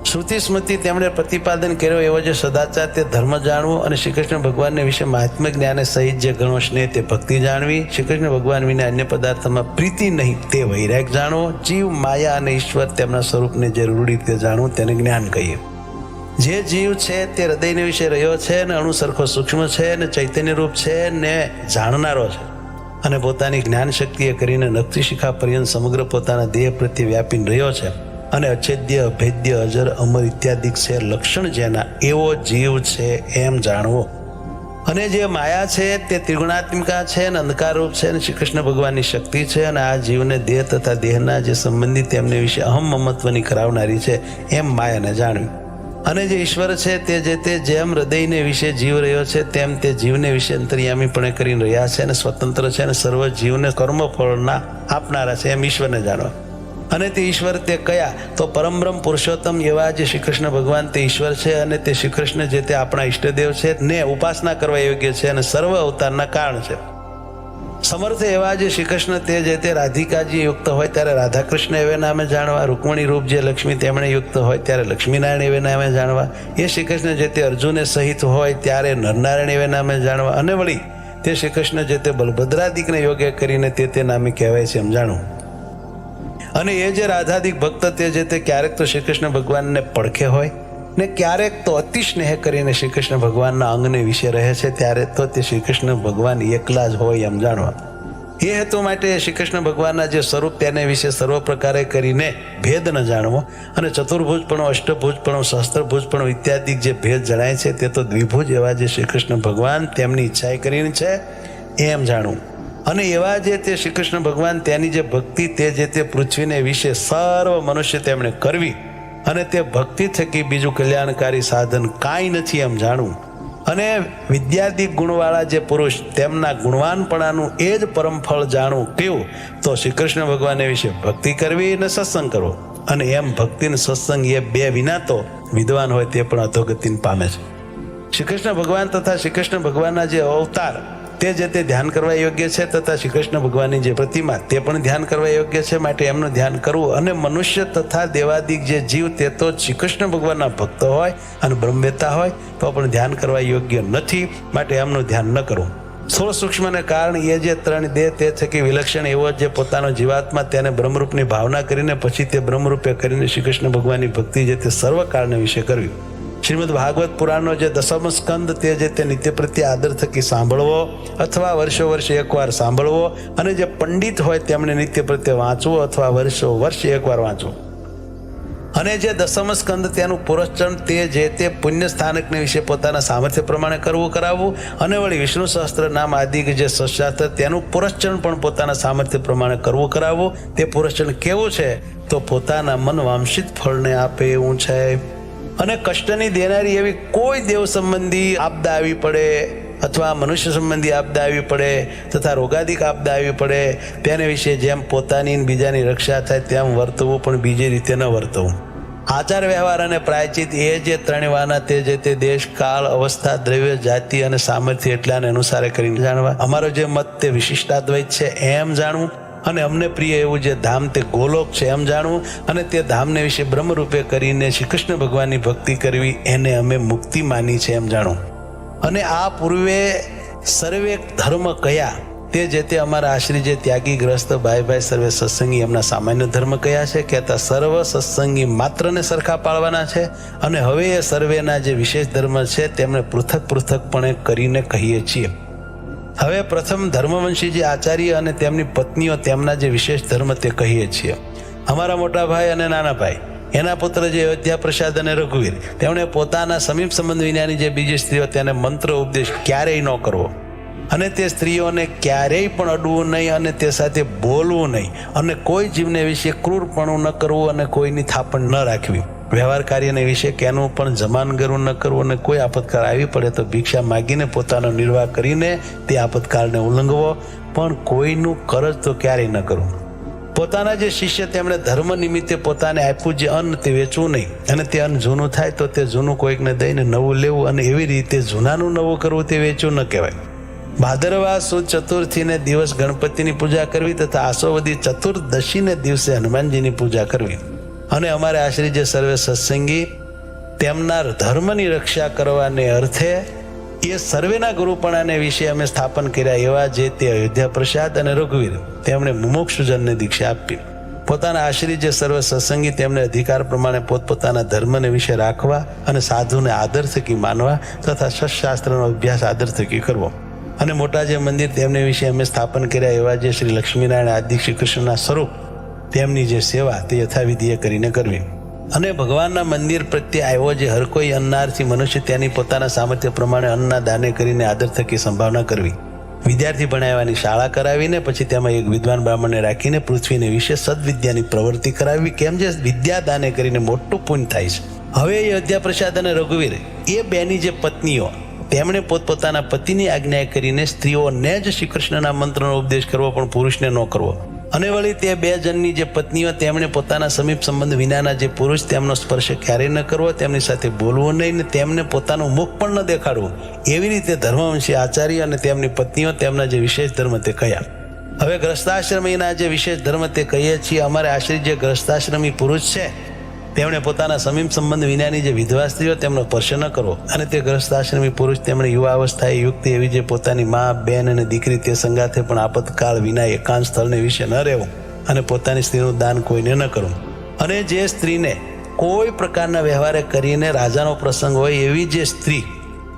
શ્રુતિ સ્મૃતિ તેમણે પ્રતિપાદન કર્યો એવો જે સદાચાર તે ધર્મ જાણવો અને શ્રી કૃષ્ણ ભગવાનને વિશે મહાત્મ્ય જ્ઞાને સહિત જે ગણો સ્નેહ તે ભક્તિ જાણવી. શ્રી કૃષ્ણ ભગવાન વિના અન્ય પદાર્થમાં પ્રીતિ નહીં તે વૈરાગ જાણવો. જીવ, માયા અને ઈશ્વર તેમના સ્વરૂપને જે રૂઢ રીતે જાણવું તેને જ્ઞાન કહીએ. જે જીવ છે તે હૃદયને વિશે રહ્યો છે ને અણુ સરખો સૂક્ષ્મ છે ને ચૈતન્ય રૂપ છે ને જાણનારો છે અને પોતાની જ્ઞાન શક્તિએ કરીને નખથી શિખા પર્યંત સમગ્ર પોતાના દેહ પ્રત્યે વ્યાપીને રહ્યો છે અને અછેદ્ય, અભેદ્ય, અજર, અમર ઇત્યાદિક છે લક્ષણ જેના એવો જીવ છે એમ જાણવો. અને જે માયા છે તે ત્રિગુણાત્મિકા છે અને અંધકારરૂપ છે અને શ્રી કૃષ્ણ ભગવાનની શક્તિ છે અને આ જીવને દેહ તથા દેહના જે સંબંધી તેમને વિશે અહમ મમત્વની કરાવનારી છે એમ માયાને જાણવી. અને જે ઈશ્વર છે તે જે તે જેમ હૃદયને વિશે જીવ રહ્યો છે તેમ તે જીવને વિશે અંતર્યામીપણે કરીને રહ્યા છે અને સ્વતંત્ર છે અને સર્વ જીવને કર્મફળના આપનારા છે એમ ઈશ્વરને જાણવા. અને તે ઈશ્વર તે કયા તો પરમબ્રહ્મ પુરુષોત્તમ એવા જે શ્રી કૃષ્ણ ભગવાન તે ઈશ્વર છે અને તે શ્રી કૃષ્ણ જે તે આપણા ઈષ્ટદેવ છે ને ઉપાસના કરવા યોગ્ય છે અને સર્વ અવતારના કારણ છે. સમર્થ એવા જે શ્રી કૃષ્ણ તે જે તે રાધિકાજી યુક્ત હોય ત્યારે રાધાકૃષ્ણ એવે નામે જાણવા. રૂકમણી રૂપ જે લક્ષ્મી તેમણે યુક્ત હોય ત્યારે લક્ષ્મીનારાયણ એવે નામે જાણવા. એ શ્રી કૃષ્ણ જે તે અર્જુને સહિત હોય ત્યારે નરનારાયણ એવે નામે જાણવા. અને વળી તે શ્રી કૃષ્ણ જે તે બલભદ્રાદિકને યોગ્ય કરીને તે નામે કહેવાય છે એમ જાણવું. અને એ જે રાધાદિક ભક્ત તે જે તે ક્યારેક તો શ્રી કૃષ્ણ ભગવાનને પડખે હોય, ને ક્યારેક તો અતિ સ્નેહ કરીને શ્રી કૃષ્ણ ભગવાનના અંગને વિશે રહે છે, ત્યારે તો તે શ્રી કૃષ્ણ ભગવાન એકલા જ હોય એમ જાણવા. એ હેતુ માટે શ્રી કૃષ્ણ ભગવાનના જે સ્વરૂપ તેને વિશે સર્વ પ્રકારે કરીને ભેદ ન જાણવો, અને ચતુર્ભુજપણો, અષ્ટભુજપણો, સહસ્ત્રભુજપણો ઇત્યાદિ જે ભેદ જણાય છે તે તો દ્વિભુજ એવા જે શ્રી કૃષ્ણ ભગવાન તેમની ઈચ્છાએ કરીને છે એમ જાણવું. અને એવા જે તે શ્રી કૃષ્ણ ભગવાન તેની જે ભક્તિ તે જે તે પૃથ્વીને વિશે સર્વ મનુષ્ય તેમણે કરવી, અને તે ભક્તિ થકી બીજું કલ્યાણકારી સાધન કાંઈ નથી એમ જાણવું. અને વિદ્યાદિક ગુણવાળા જે પુરુષ તેમના ગુણવાનપણાનું એ જ પરમ ફળ જાણવું કેવું, તો શ્રી કૃષ્ણ ભગવાન વિશે ભક્તિ કરવી અને સત્સંગ કરવો. અને એમ ભક્તિ અને સત્સંગ એ બે વિના તો વિદ્વાન હોય તે પણ અધોગતિને પામે છે. શ્રી કૃષ્ણ ભગવાન તથા શ્રી કૃષ્ણ ભગવાનના જે અવતાર તે જે તે ધ્યાન કરવા યોગ્ય છે, તથા શ્રી કૃષ્ણ ભગવાનની જે પ્રતિમા તે પણ ધ્યાન કરવા યોગ્ય છે. માટે એમનું ધ્યાન કરવું. અને મનુષ્ય તથા દેવાદિક જે જીવ તે તો શ્રી કૃષ્ણ ભગવાનના ભક્ત હોય અને બ્રહ્મવેતા હોય તો પણ ધ્યાન કરવા યોગ્ય નથી, માટે એમનું ધ્યાન ન કરવું. સ્થૂળ સૂક્ષ્મને કારણ એ જે ત્રણ દેહ તે થકી વિલક્ષણ એવો જે પોતાનો જીવાત્મા તેને બ્રહ્મરૂપની ભાવના કરીને પછી તે બ્રહ્મરૂપે કરીને શ્રી કૃષ્ણ ભગવાનની ભક્તિ જે તે સર્વ કાળને વિશે કરવી. શ્રીમદ ભાગવત પુરાણનો જે દસમ સ્કંદ તે જે તે નિત્ય પ્રત્યે આદર થકી સાંભળવો, અથવા વર્ષો વર્ષે એકવાર સાંભળવો, અને જે પંડિત હોય તેમણે નિત્ય પ્રત્યે વાંચવું, અથવા વર્ષો વર્ષે એકવાર વાંચવું. અને જે દસમ સ્કંદ તેનું પુરસ્ચરણ તે જે તે પુણ્ય સ્થાનકને વિશે પોતાના સામર્થ્ય પ્રમાણે કરાવવું. અને વળી વિષ્ણુ સહસ્ત્ર નામ આદિ જે સશાસ્ત્ર તેનું પુરસ્ચરણ પણ પોતાના સામર્થ્ય પ્રમાણે કરાવવું. તે પુરસ્ચરણ કેવું છે, તો પોતાના મન વાંશિત ફળને આપે એવું છે. અને કષ્ટની દેનારી એવી કોઈ દેવ સંબંધી આપદા આવી પડે, અથવા મનુષ્ય સંબંધી આપદા આવી પડે, તથા રોગાદિક આપદા આવી પડે, તેને વિશે જેમ પોતાની બીજાની રક્ષા થાય તેમ વર્તવું, પણ બીજી રીતે ન વર્તવું. આચાર વ્યવહાર અને પ્રાયચિત એ જે ત્રણ વાના તે જે તે દેશ, કાળ, અવસ્થા, દ્રવ્ય, જાતિ અને સામર્થ્ય એટલાને અનુસારે કરીને જાણવા. અમારો જે મત તે વિશિષ્ટાદ્વૈત છે એમ જાણવું. અને અમને પ્રિય એવું જે ધામ તે ગોલોક છે એમ જાણવું. અને તે ધામને વિશે બ્રહ્મરૂપે કરીને શ્રી કૃષ્ણ ભગવાનની ભક્તિ કરવી, એને અમે મુક્તિ માની છે એમ જાણવું. અને આ પૂર્વે સર્વે ધર્મ કયા તે જે તે અમારા આશ્રી જે ત્યાગી ગ્રસ્ત ભાઈ સર્વે સત્સંગી એમના સામાન્ય ધર્મ કયા છે, કહેતા સર્વ સત્સંગી માત્રને સરખા પાળવાના છે. અને હવે એ સર્વેના જે વિશેષ ધર્મ છે તેમને પૃથક પૃથકપણે કરીને કહીએ છીએ. હવે પ્રથમ ધર્મવંશી જે આચાર્ય અને તેમની પત્નીઓ તેમના જે વિશેષ ધર્મ તે કહીએ છીએ. અમારા મોટા ભાઈ અને નાના ભાઈ, એના પુત્ર જે અયોધ્યા પ્રસાદ અને રઘુવીર, તેમણે પોતાના સમીપ સંબંધ વિનાની જે બીજી સ્ત્રીઓ તેને મંત્ર ઉપદેશ ક્યારેય ન કરવો, અને તે સ્ત્રીઓને ક્યારેય પણ અડવું નહીં, અને તે સાથે બોલવું નહીં, અને કોઈ જીવને વિશે ક્રૂરપણું ન કરવું, અને કોઈની થાપણ ન રાખવી. વ્યવહાર કાર્યને વિશે કેનું પણ જમાનગરું ન કરવું, અને કોઈ આપતકાળ આવી પડે તો ભિક્ષા માગીને પોતાનો નિર્વાહ કરીને તે આપતકાળને ઉલ્લંઘવો, પણ કોઈનું કરજ તો ક્યારેય ન કરવું. પોતાના જે શિષ્ય તેમણે ધર્મ નિમિત્તે પોતાને આપ્યું જે અન્ન તે વેચવું નહીં, અને તે અન્ન જૂનું થાય તો તે જૂનું કોઈકને દઈને નવું લેવું, અને એવી રીતે જૂનાનું નવું કરવું તે વેચવું ન કહેવાય. ભાદરવા સુદ ચતુર્થીને દિવસ ગણપતિની પૂજા કરવી, તથા આસોવદી ચતુર્દશીને દિવસે હનુમાનજીની પૂજા કરવી. અને અમારે આશ્રી જે સર્વે સત્સંગી તેમના ધર્મની રક્ષા કરવાને અર્થે એ સર્વેના ગુરુપણાને વિશે અમે સ્થાપન કર્યા એવા જે તે અયોધ્યા પ્રસાદ અને રઘુવીર તેમણે મુમુક્ષુજનને દીક્ષા આપી. પોતાના આશ્રી જે સર્વ સત્સંગી તેમને અધિકાર પ્રમાણે પોતપોતાના ધર્મને વિશે રાખવા, અને સાધુને આદર થકી માનવા, તથા સત્શાસ્ત્રનો અભ્યાસ આદર થકી કરવો. અને મોટા જે મંદિર તેમને વિશે અમે સ્થાપન કર્યા એવા જે શ્રી લક્ષ્મીનારાયણ આદિ શ્રી કૃષ્ણના સ્વરૂપ તેમની જે સેવા તે યથાવિધિએ કરીને કરવી. અને ભગવાનના મંદિર પ્રત્યે આવ્યો જે હર કોઈ અન્નાર્થી મનુષ્ય તેની પોતાના સામર્થ્ય પ્રમાણે અન્નના દાને કરીને આદર થકી સંભાવના કરવી. વિદ્યાર્થી ભણાવવાની શાળા કરાવીને પછી તેમાં એક વિદ્વાન બ્રાહ્મણને રાખીને પૃથ્વીને વિશે સદવિદ્યાની પ્રવૃત્તિ કરાવવી, કેમ જે વિદ્યા દાને કરીને મોટું પુણ્ય થાય છે. હવે અયોધ્યા પ્રસાદ અને રઘુવીર એ બેની જે પત્નીઓ તેમણે પોતપોતાના પતિની આજ્ઞા કરીને સ્ત્રીઓને જ શ્રી કૃષ્ણના મંત્રનો ઉપદેશ કરવો, પણ પુરુષને ન કરવો. અને વળી તે બે જણની જે પત્નીઓ તેમણે પોતાના સમીપ સંબંધ વિનાના જે પુરુષ તેમનો સ્પર્શ ક્યારેય ન કરવો, તેમની સાથે બોલવું નહીં, ને તેમને પોતાનું મુખ પણ ન દેખાડવું. એવી રીતે ધર્મવંશી આચાર્ય અને તેમની પત્નીઓ તેમના જે વિશેષ ધર્મ તે કયા. હવે ગ્રસ્તાશ્રમીના જે વિશેષ ધર્મ તે કહીએ છીએ. અમારે આશ્રિત જે ગ્રસ્તાશ્રમી પુરુષ છે તેમણે પોતાના સમીપ સંબંધ વિનાની જે વિધવા સ્ત્રીઓ તેમનો સ્પર્શ ન કરવો. અને તે ગ્રસ્તાશ્રમી પુરુષ તેમણે યુવા અવસ્થાએ યુક્ત એવી જે પોતાની મા, બેન અને દીકરી તે સંગાથે પણ આપતકાળ વિના એકાંત સ્થળને વિશે ન રહેવું, અને પોતાની સ્ત્રીનું દાન કોઈને ન કરવું. અને જે સ્ત્રીને કોઈ પ્રકારના વ્યવહારે કરીને રાજાનો પ્રસંગ હોય એવી જે સ્ત્રી,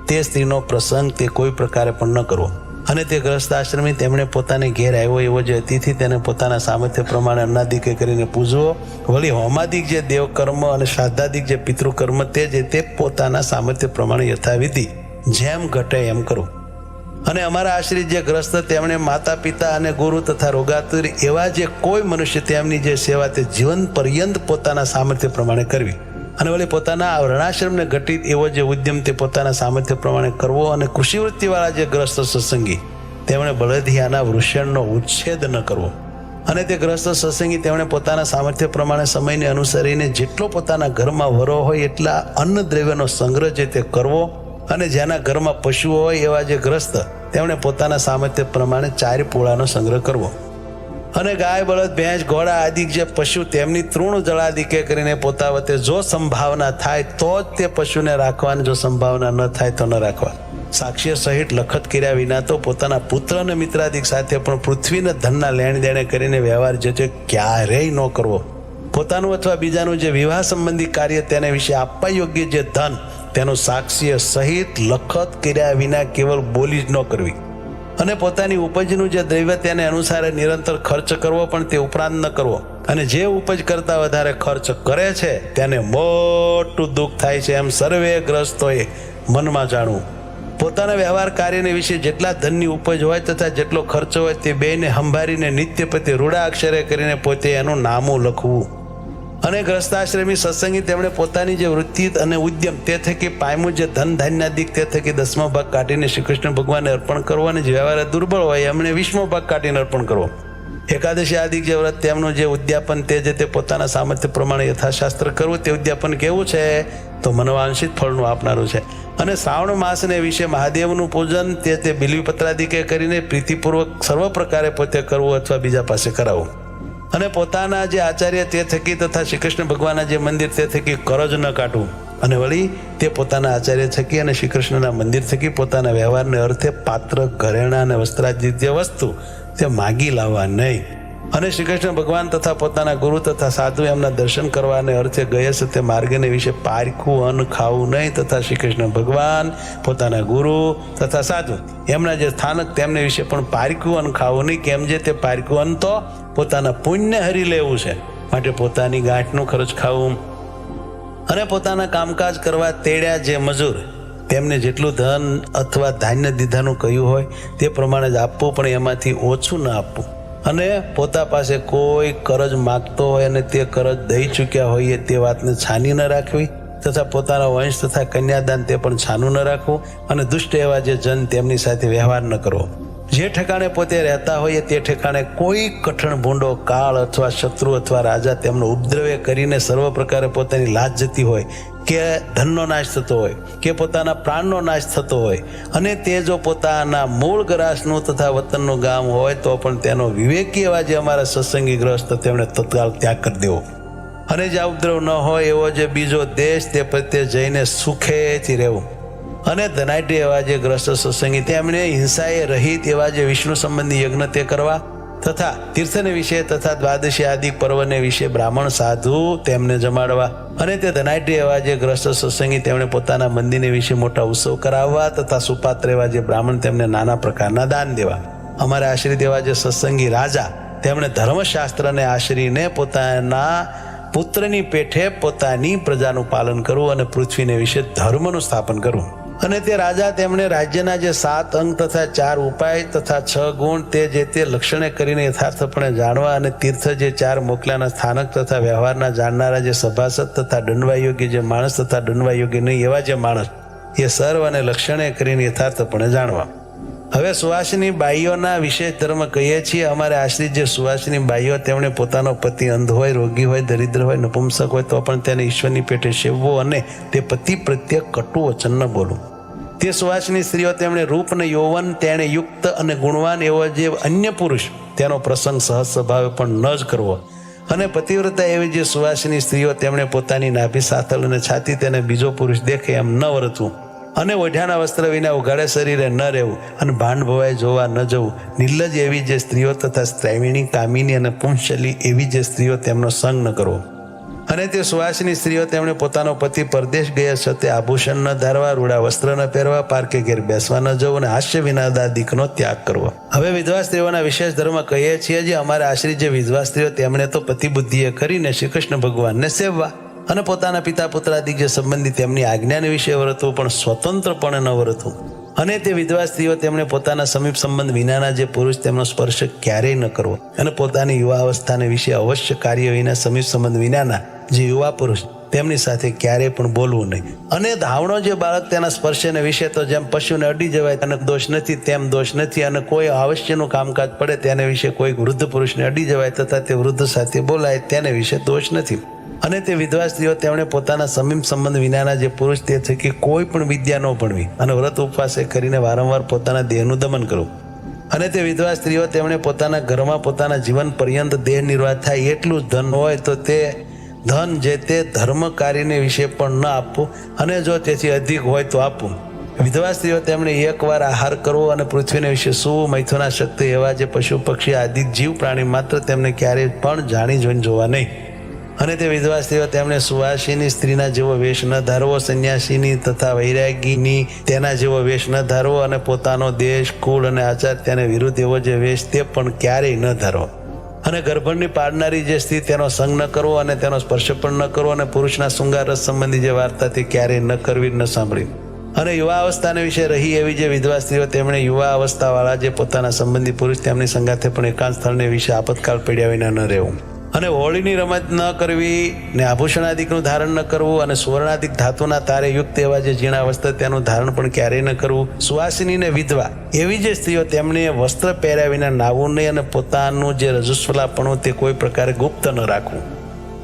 તે સ્ત્રીનો પ્રસંગ તે કોઈ પ્રકારે પણ ન કરવો. અને તે ગ્રસ્ત આશ્રમી તેમણે પોતાને ઘેર આવ્યો એવો જે અતિથિ તેને પોતાના સામર્થ્ય પ્રમાણે અન્નાદિક કરીને પૂજવો. વળી હોમાદિક જે દેવકર્મ અને શ્રાદ્ધાદિક જે પિતૃકર્મ તે પોતાના સામર્થ્ય પ્રમાણે યથાવિધિ જેમ ઘટે એમ કરવું. અને અમારા આશ્રિત જે ગ્રસ્ત તેમણે માતા પિતા અને ગુરુ તથા રોગાતુર એવા જે કોઈ મનુષ્ય તેમની જે સેવા તે જીવન પર્યંત પોતાના સામર્થ્ય પ્રમાણે કરવી. અને વળી પોતાના વર્ણાશ્રમને ઘટિત એવો જે ઉદ્યમ તે પોતાના સામર્થ્ય પ્રમાણે કરવો. અને કૃષિવૃત્તિવાળા જે ગ્રસ્ત સત્સંગી તેમણે બળદિયાના વૃષણનો ઉચ્છેદ ન કરવો. અને તે ગ્રસ્ત સત્સંગી તેમણે પોતાના સામર્થ્ય પ્રમાણે સમયને અનુસરીને જેટલો પોતાના ઘરમાં વરો હોય એટલા અન્ન દ્રવ્યનો સંગ્રહ જે તે કરવો. અને જેના ઘરમાં પશુઓ હોય એવા જે ગ્રસ્ત તેમણે પોતાના સામર્થ્ય પ્રમાણે 4 પોળાનો સંગ્રહ કરવો. અને ગાય બળદ ભેંસ ઘોડા આદિ જે પશુ તેમની તૃણ જળાદિકે કરીને પોતા વતે જો સંભાવના થાય તો જ તે પશુને રાખવાની, જો સંભાવના ન થાય તો ન રાખવા. સાક્ષ્ય સહિત લખત કર્યા વિના તો પોતાના પુત્ર અને મિત્રાદિક સાથે પણ પૃથ્વીના ધનના લેણ દેણે કરીને વ્યવહાર જે છે ક્યારેય ન કરવો. પોતાનું અથવા બીજાનું જે વિવાહ સંબંધી કાર્ય તેને વિશે આપવા યોગ્ય જે ધન તેનું સાક્ષ્ય સહિત લખત કર્યા વિના કેવળ બોલી જ ન કરવી. અને પોતાની ઉપજનું જે દ્રવ્ય તેને અનુસારે નિરંતર ખર્ચ કરવો, પણ તે ઉપરાંત ન કરવો. અને જે ઉપજ કરતા વધારે ખર્ચ કરે છે તેને મોટું દુઃખ થાય છે એમ સર્વે ગ્રસ્તોએ મનમાં જાણવું. પોતાના વ્યવહાર કાર્યને વિશે જેટલા ધનની ઉપજ હોય તથા જેટલો ખર્ચ હોય તે બેને સંભાળીને નિત્ય પ્રત્યે રૂડા અક્ષરે કરીને પોતે એનું નામું લખવું. અને ગ્રસ્તાશ્રમી સત્સંગી તેમણે પોતાની જે વૃત્તિ અને ઉદ્યમ તે થકી પામ્યું જે ધન ધાન્યાદિક તે થકી 10મો ભાગ કાઢીને શ્રી કૃષ્ણ ભગવાનને અર્પણ કરવો. અને જે વ્યવહાર દુર્બળ હોય એમણે 20મો ભાગ કાઢીને અર્પણ કરવો. એકાદશી આદિક જે વ્રત તેમનું જે ઉદ્યાપન તે પોતાના સામર્થ્ય પ્રમાણે યથાશાસ્ત્ર કરવું. તે ઉદ્યાપન કેવું છે તો મનવાંશિત ફળનું આપનારું છે. અને શ્રાવણ માસને વિશે મહાદેવનું પૂજન તે બિલ્વીપત્રાદિકે કરીને પ્રીતિપૂર્વક સર્વ પ્રકારે પોતે કરવું અથવા બીજા પાસે કરાવવું. અને પોતાના જે આચાર્ય તે થકી તથા શ્રી કૃષ્ણ ભગવાનના જે મંદિર તે થકી કરજ ન કાઢવું. અને વળી તે પોતાના આચાર્ય થકી અને શ્રી કૃષ્ણના મંદિર થકી પોતાના વ્યવહારને અર્થે પાત્ર ઘરેણા અને વસ્ત્રાદિ જે વસ્તુ તે માગી લાવવા નહીં. અને શ્રી કૃષ્ણ ભગવાન તથા પોતાના ગુરુ તથા સાધુ એમના દર્શન કરવાને અર્થે ગયે છે તે માર્ગને વિશે પારખું અન્ન ખાવું નહીં. તથા શ્રી કૃષ્ણ ભગવાન પોતાના ગુરુ તથા સાધુ એમના જે સ્થાનક તેમને વિશે પણ પારખું અન્ન ખાવું નહીં. કેમ જે તે પારખું અન્ન તો પોતાના પુણ્ય હરી લેવું છે, માટે પોતાની ગાંઠનું ખર્ચ ખાવું. અને પોતાના કામકાજ કરવા તેડ્યા જે મજૂર તેમને જેટલું ધન અથવા ધાન્ય દીધાનું કહ્યું હોય તે પ્રમાણે જ આપવું, પણ એમાંથી ઓછું ન આપવું. અને પોતા પાસે કોઈ કરજ માગતો હોય અને તે કરજ દઈ ચૂક્યા હોઈએ તે વાતને છાની ન રાખવી. તથા પોતાના વંશ તથા કન્યાદાન તે પણ છાનું ન રાખવું. અને દુષ્ટ એવા જે જન તેમની સાથે વ્યવહાર ન કરવો. જે ઠેકાણે પોતે રહેતા હોઈએ તે ઠેકાણે કોઈ કઠણ ભૂંડો કાળ અથવા શત્રુ અથવા રાજા તેમનો ઉપદ્રવ્ય કરીને સર્વ પ્રકારે પોતાની લાજ જતી હોય કે ધનનો નાશ થતો હોય કે પોતાના પ્રાણનો નાશ થતો હોય, અને તે જો પોતાના મૂળ ગ્રાસનું તથા વતનનું ગામ હોય તો પણ તેનો વિવેકી એવા જે અમારા સત્સંગી ગ્રસ્ત તેમણે તત્કાળ ત્યાગ કરી દેવો. અને જે ઉપદ્રવ ન હોય એવો જે બીજો દેશ તે પ્રત્યે જઈને સુખેથી રહેવું. અને ધનાઢ્ય એવા જે ગ્રસ્ત સત્સંગી તેમણે હિંસાએ રહિત એવા જે વિષ્ણુ સંબંધી યજ્ઞ તે કરવા. તથા તીર્થને વિશે તથા દ્વાદશી આદિ પર્વને વિશે બ્રાહ્મણ સાધુ તેમને જમાડવા. અને તે ધનાઢ્ય એવા જે ગ્રસ્ત સત્સંગી તેમણે પોતાના મંદિરને વિશે મોટા ઉત્સવ કરાવવા. તથા સુપાત્ર એવા જે બ્રાહ્મણ તેમને નાના પ્રકારના દાન દેવા. અમારે આશ્રિત એવા જે સત્સંગી રાજા તેમણે ધર્મશાસ્ત્રને આશરીને પોતાના પુત્રની પેઠે પોતાની પ્રજાનું પાલન કરવું અને પૃથ્વીને વિશે ધર્મનું સ્થાપન કરવું. અને તે રાજા તેમણે રાજ્યના જે 7 અંગ તથા 4 ઉપાય તથા 6 ગુણ તે લક્ષણે કરીને યથાર્થપણે જાણવા. અને તીર્થ જે 4 મોકલાના સ્થાનક તથા વ્યવહારના જાણનારા જે સભાસદ તથા દંડવા યોગ્ય જે માણસ તથા દંડવા યોગ્ય નહીં એવા જે માણસ એ સર્વ અને લક્ષણે કરીને યથાર્થપણે જાણવા. હવે સુવાસિની બાઈઓના વિશેષ ધર્મ કહીએ છીએ. અમારે આશ્રિત જે સુવાસિની બાઈઓ તેમણે પોતાનો પતિ અંધ હોય, રોગી હોય, દરિદ્ર હોય, નપુંસક હોય તો પણ તેને ઈશ્વરની પેટે સેવવો અને તે પતિ પ્રત્યે કટુ વચન ન બોલવું. તે સુવાસિની સ્ત્રીઓ તેમણે રૂપ અને યૌવન તેણે યુક્ત અને ગુણવાન એવો જે અન્ય પુરુષ તેનો પ્રસંગ સહજ સ્વભાવે પણ ન જ કરવો. અને પતિવ્રતા એવી જે સુવાસિની સ્ત્રીઓ તેમણે પોતાની નાભી સાથળ અને છાતી તેને બીજો પુરુષ દેખે એમ ન વર્તવું. અને ઓઢાના વસ્ત્ર વિના ઉઘાડે શરીરે ન રહેવું. અને ભાંડ ભવાય જોવા ન જવું. નિર્લજ એવી જે સ્ત્રીઓ તથા સ્ત્રૈવિણી કામિની અને પુંશલી એવી જે સ્ત્રીઓ તેમનો સંગ ન કરવો. અને તે સુવાસિની સ્ત્રીઓ તેમણે પોતાનો પતિ પરદેશ ગયા છતાં આભૂષણ ન ધારવા, રૂડા વસ્ત્ર ન પહેરવા, પારકે ઘેર બેસવા ન જવું અને હાસ્ય વિનાદાદિકનો ત્યાગ કરવો. હવે વિધવા સ્ત્રીઓના વિશેષ ધર્મ કહીએ છીએ. જે અમારા આશ્રિત જે વિધવા સ્ત્રીઓ તેમણે તો પતિ બુદ્ધિએ કરીને શ્રી કૃષ્ણ ભગવાનને સેવવા અને પોતાના પિતા પુત્રાદિક જે સંબંધી તેમની આજ્ઞાને વિશે વર્તવું, પણ સ્વતંત્રપણે ન વર્તવું. અને તે વિધવા સ્ત્રીઓ તેમણે પોતાના સમીપ સંબંધ વિનાના જે પુરુષ તેમનો સ્પર્શ ક્યારેય ન કરવો અને પોતાની યુવા અવસ્થાને વિશે અવશ્ય કાર્ય વિના સમીપ સંબંધ વિનાના જે યુવા પુરુષ તેમની સાથે ક્યારેય પણ બોલવું નહીં. અને ધાવણો જે બાળક તેના સ્પર્શને વિશે તો જેમ પશુને અડી જવાય તેને દોષ નથી તેમ દોષ નથી. અને કોઈ આવશ્યકનું કામકાજ પડે તેને વિશે કોઈ વૃદ્ધ પુરુષને અડી જવાય તથા તે વૃદ્ધ સાથે બોલાય તેને વિશે દોષ નથી. અને તે વિધવા સ્ત્રીઓ તેમણે પોતાના સમીપ સંબંધ વિનાના જે પુરુષ તે થકી કોઈ પણ વિદ્યા ન ભણવી અને વ્રત ઉપવાસે કરીને વારંવાર પોતાના દેહનું દમન કરવું. અને તે વિધવા સ્ત્રીઓ તેમણે પોતાના ઘરમાં પોતાના જીવન પર્યંત દેહ નિર્વાહ થાય એટલું જ ધન હોય તો તે ધન જે તે ધર્મ કાર્યને વિશે પણ ન આપવું અને જો તેથી અધિક હોય તો આપવું. વિધવા સ્ત્રીઓ તેમણે એકવાર આહાર કરવો અને પૃથ્વીને વિશે સૂવું, મૈથુના શક્તિ એવા જે પશુ પક્ષી આદિ જીવ પ્રાણી માત્ર તેમને ક્યારેય પણ જાણી જોઈને જોવા નહીં. અને તે વિધવા સ્ત્રીઓ તેમણે સુવાસિની સ્ત્રીના જેવો વેશ ન ધારવો, સંન્યાસીની તથા વૈરાગીની તેના જેવો વેશ ન ધારવો અને પોતાનો દેશ, કુળ અને આચાર તેને વિરુદ્ધ એવો જે વેશ તે પણ ક્યારેય ન ધારવો. અને ગર્ભણની પાડનારી જે સ્ત્રી તેનો સંગ ન કરવો અને તેનો સ્પર્શ પણ ન કરવો અને પુરુષના શૃંગાર રસ સંબંધી જે વાર્તા તે ક્યારેય ન કરવી ન સાંભળી. અને યુવા અવસ્થાને વિશે રહી એવી જે વિધવા સ્ત્રીઓ તેમણે યુવા અવસ્થાવાળા જે પોતાના સંબંધી પુરુષ તેમની સંગાથે પણ એકાંત સ્થળને વિશે આપતકાળ પડ્યા વિના ન રહેવું. અને હોળીની રમત ન કરવી ને આભૂષણાદિકનું ધારણ ન કરવું અને સુવર્ણાદિક ધાતુના તારે યુક્ત એવા જે ઝીણા વસ્ત્ર તેનું ધારણ પણ ક્યારેય ન કરવું. સુવાસિની ને વિધવા એવી જે સ્ત્રીઓ તેમને વસ્ત્ર પહેર્યા વિના નાવું નહીં અને પોતાનું જે રજસ્વલાપણું તે કોઈ પ્રકારે ગુપ્ત ન રાખવું.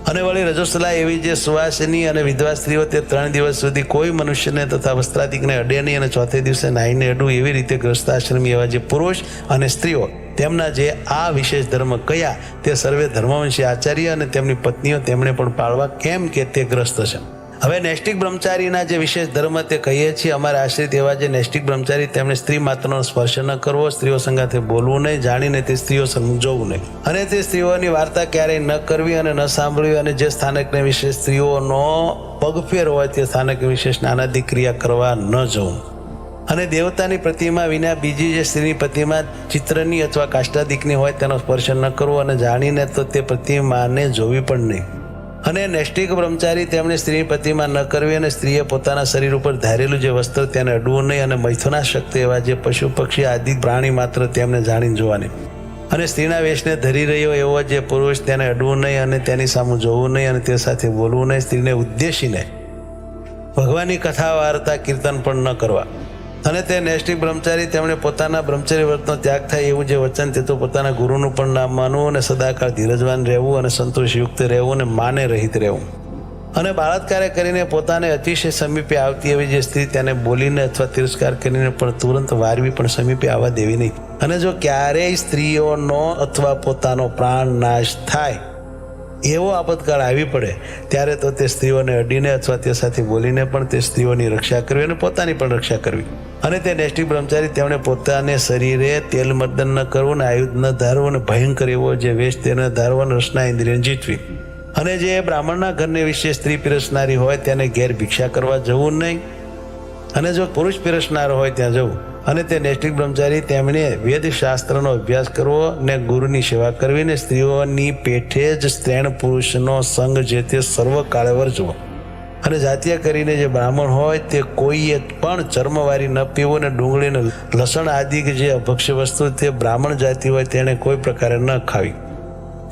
અને વળી રજસ્વલા એવી જે સુવાસિની અને વિધવા સ્ત્રીઓ તે 3 દિવસ સુધી કોઈ મનુષ્યને તથા વસ્ત્રાદિકને અડે નહીં અને ચોથે દિવસે નાહીને અડવું. એવી રીતે ગ્રસ્તાશ્રમી એવા જે પુરુષ અને સ્ત્રીઓ તેમના જે આ વિશેષ ધર્મ કયા તે સર્વે ધર્મવંશી આચાર્ય અને તેમની પત્નીઓ તેમણે પણ પાળવા, કેમ કે તે ગ્રસ્ત છે. હવે નૈષ્ટિક બ્રહ્મચારીના જે વિશેષ ધર્મ તે કહીએ છીએ. અમારા આશ્રિત એવા જે નૈષ્ટિક બ્રહ્મચારી તેમણે સ્ત્રી માત્રનો સ્પર્શ ન કરવો, સ્ત્રીઓ સંગાથે બોલવું નહીં, જાણીને તે સ્ત્રીઓ સમજવું નહીં અને તે સ્ત્રીઓની વાર્તા ક્યારેય ન કરવી અને ન સાંભળવી. અને જે સ્થાનકને વિશે સ્ત્રીઓનો પગફેર હોય તે સ્થાનક વિશે સ્નાનાદિક ક્રિયા કરવા ન જવું. અને દેવતાની પ્રતિમા વિના બીજી જે સ્ત્રીની પ્રતિમા ચિત્રની અથવા કાષ્ટાદિકની હોય તેનો સ્પર્શ ન કરવો અને જાણીને તો તે પ્રતિમાને જોવી પણ નહીં. અને નૈષ્ટિક બ્રહ્મચારી તેમણે સ્ત્રીની પ્રતિમા ન કરવી અને સ્ત્રીએ પોતાના શરીર ઉપર ધારેલું જે વસ્ત્ર તેને અડવું નહીં. અને મૈથુના શક્તિ એવા જે પશુ પક્ષી આદિ પ્રાણી માત્ર તેમને જાણીને જોવાની. અને સ્ત્રીના વેશને ધરી રહ્યો એવો જે પુરુષ તેને અડવું નહીં અને તેની સામે જોવું નહીં અને તે સાથે બોલવું નહીં. સ્ત્રીને ઉદ્દેશીને ભગવાનની કથા વાર્તા કીર્તન પણ ન કરવા. અને તે નૈષ્ટિક બ્રહ્મચારી તેમણે પોતાના બ્રહ્મચર્ય વ્રતનો ત્યાગ થાય એવું જે વચન તે તો પોતાના ગુરુનું પણ નામ માનવું અને સદાકાળ ધીરજવાન રહેવું અને સંતોષયુક્ત રહેવું અને માને રહિત રહેવું. અને બળાત્કારે કરીને પોતાને અતિશય સમીપે આવતી એવી જે સ્ત્રી તેને બોલીને અથવા તિરસ્કાર કરીને પણ તુરંત વારવી પણ સમીપે આવવા દેવી નહીં. અને જો ક્યારેય સ્ત્રીઓનો અથવા પોતાનો પ્રાણ નાશ થાય એવો આપતકાળ આવી પડે ત્યારે તો તે સ્ત્રીઓને અડીને અથવા તે સાથે બોલીને પણ તે સ્ત્રીઓની રક્ષા કરવી અને પોતાની પણ રક્ષા કરવી. અને તે નૈષ્ટિક બ્રહ્મચારી તેમણે પોતાને શરીરે તેલ મર્દન ન કરવું ને આયુધ ન ધારવું અને ભયંકર એવો જે વેશ તેને ધારવો અને રસના ઇન્દ્રિયને જીતવી. અને જે બ્રાહ્મણના ઘરને વિશે સ્ત્રી પીરસનારી હોય તેને ઘેર ભિક્ષા કરવા જવું નહીં. અને જો પુરુષ પીરસનાર હોય ત્યાં જવું. અને તે નૈષ્ટિક બ્રહ્મચારી તેમણે વેદશાસ્ત્રનો અભ્યાસ કરવો ને ગુરુની સેવા કરવી ને સ્ત્રીઓની પેઠે જ સ્ત્રીણ પુરુષનો સંગ જે તે સર્વકાળે વર્જવો. અને જાતીય કરીને જે બ્રાહ્મણ હોય તે કોઈએ પણ ચર્મવારી ન પીવું ને ડુંગળી ને લસણ આદિ જે અભક્ષ્ય વસ્તુ તે બ્રાહ્મણ જાતિ હોય તેને કોઈ પ્રકારે ન ખાવી.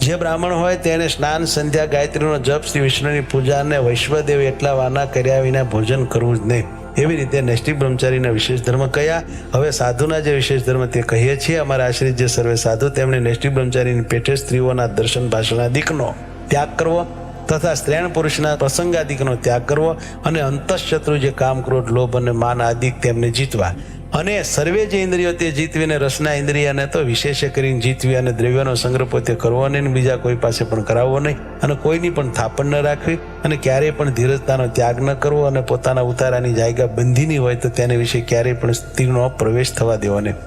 જે બ્રાહ્મણ હોય તેને સ્નાન, સંધ્યા, ગાયત્રીનો જપ, શ્રી વિષ્ણુની પૂજા અને વૈશ્વદેવ એટલા વાના કર્યા વિના ભોજન કરવું જ નહીં. એવી રીતે નૈષ્ટિક બ્રહ્મચારીના વિશેષ ધર્મ કયા. હવે સાધુના જે વિશેષ ધર્મ તે કહીએ છીએ. અમારા આશ્રિત જે સર્વે સાધુ તેમણે નૈષ્ટિક બ્રહ્મચારીની પેઠે સ્ત્રીઓના દર્શન ભાષણાદિકનો ત્યાગ કરવો તથા સ્ત્રીણ પુરુષના પ્રસંગાદિકનો ત્યાગ કરવો અને અંતઃશત્રુ જે કામ, ક્રોધ, લોભ અને માન આદિક તેમને જીતવા. અને સર્વે જે ઇન્દ્રિયો તે જીતવીને રસના ઇન્દ્રિયને તો વિશેષ કરીને જીતવી અને દ્રવ્યનો સંગ્રહ પોતે કરવો નહીં, બીજા કોઈ પાસે પણ કરાવવો નહીં અને કોઈની પણ થાપણ ન રાખવી અને ક્યારેય પણ ધીરજતાનો ત્યાગ ન કરવો અને પોતાના ઉતારાની જાયગા બંધીની હોય તો તેને વિશે ક્યારેય પણ સ્ત્રીનો પ્રવેશ થવા દેવો નહીં.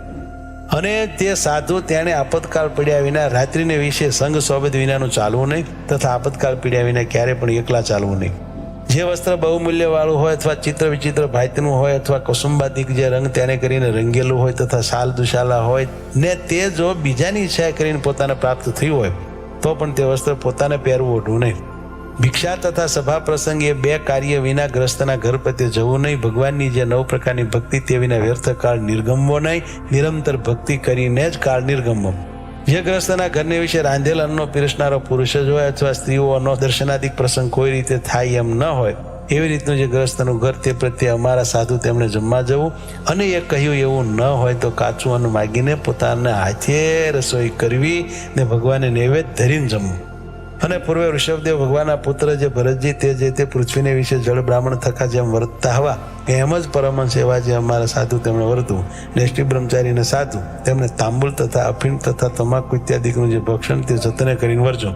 અને તે સાધુ તેણે આપતકાળ પડ્યા વિના રાત્રિને વિશે સંગ સોબત વિનાનું ચાલવું નહીં, તથા આપતકાળ પડ્યા વિના ક્યારે પણ એકલા ચાલવું નહીં. જે વસ્ત્ર બહુમૂલ્યવાળું હોય અથવા ચિત્ર વિચિત્ર ભાતનું હોય અથવા કુસુંબાદિક જે રંગ તેને કરીને રંગેલું હોય તથા શાલ દુશાલા હોય ને તે જો બીજાની ઈચ્છા કરીને પોતાને પ્રાપ્ત થયું હોય તો પણ તે વસ્ત્ર પોતાને પહેરવું ઓઢવું નહીં. ભિક્ષા તથા સભા પ્રસંગે બે કાર્ય વિના ગ્રસ્તના ઘર પ્રત્યે જવું નહીં. ભગવાનની જે 9 પ્રકારની ભક્તિ તે વિના વ્યર્થ કાળ નિર્ગમવો નહીં. નિરંતર ભક્તિ કરીને જ કાળ નિર્ગમવો. જે ગ્રસ્તના ઘરને વિશે રાંધેલ અન્નનો પીરસનારો પુરુષ જ હોય અથવા સ્ત્રીઓનો દર્શનાદિક પ્રસંગ કોઈ રીતે થાય એમ ન હોય એવી રીતનું જે ગ્રસ્તનું ઘર તે પ્રત્યે અમારા સાધુ તેમણે જમવા જવું. અને એ કહ્યું એવું ન હોય તો કાચું અન્ન માગીને પોતાના હાથે રસોઈ કરવી ને ભગવાનને નૈવેદ્ય ધરીને જમવું. અને પૂર્વે ઋષભદેવ ભગવાનના પુત્ર જે ભરતજી તે જે તે પૃથ્વીને વિશે જળ બ્રાહ્મણ થકા જેમ વર્તતા હવા એમ જ પરમહંસ એવા જે અમારા સાધુ તેમણે વર્તવું. નેષ્ટિ બ્રહ્મચારીને સાધુ તેમણે તાંબુલ તથા અફીણ તથા તમાકુ ઇત્યાદિકનું જે ભક્ષણ તે જતને કરીને વર્જો.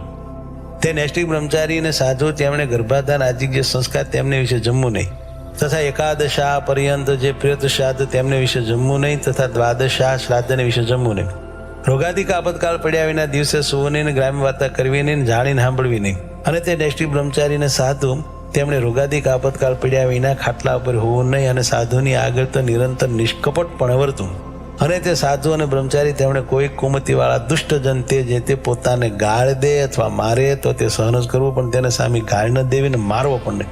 તે નૈષ્ટિક બ્રહ્મચારીને સાધુ તેમણે ગર્ભાધાન આદિક જે સંસ્કાર તેમને વિશે જમવું નહીં, તથા એકાદશા પર્યંત જે પ્રેત શ્રાદ્ધ તેમને વિશે જમવું નહીં, તથા દ્વાદશા શ્રાદ્ધને વિશે જમવું નહીં. રોગાદિક આપતકાળ પડ્યા વિના દિવસે સૂવું નહીં, ગ્રામ્ય વાર્તા કરવી નહીં, જાણીને સાંભળવી નહીં. અને તે નૈષ્ટિક બ્રહ્મચારીને સાધુ તેમણે રોગાદિક આપતકાળ પડ્યા વિના ખાટલા ઉપર હોવું નહીં અને સાધુની આગળ તો નિરંતર નિષ્કપટપણે વર્તવું. અને તે સાધુ અને બ્રહ્મચારી તેમણે કોઈ કુમતિવાળા દુષ્ટજન તે જે તે પોતાને ગાળ દે અથવા મારે તો તે સહન જ કરવું, પણ તેને સામે ગાળ ન દેવીને મારવો પણ નહીં.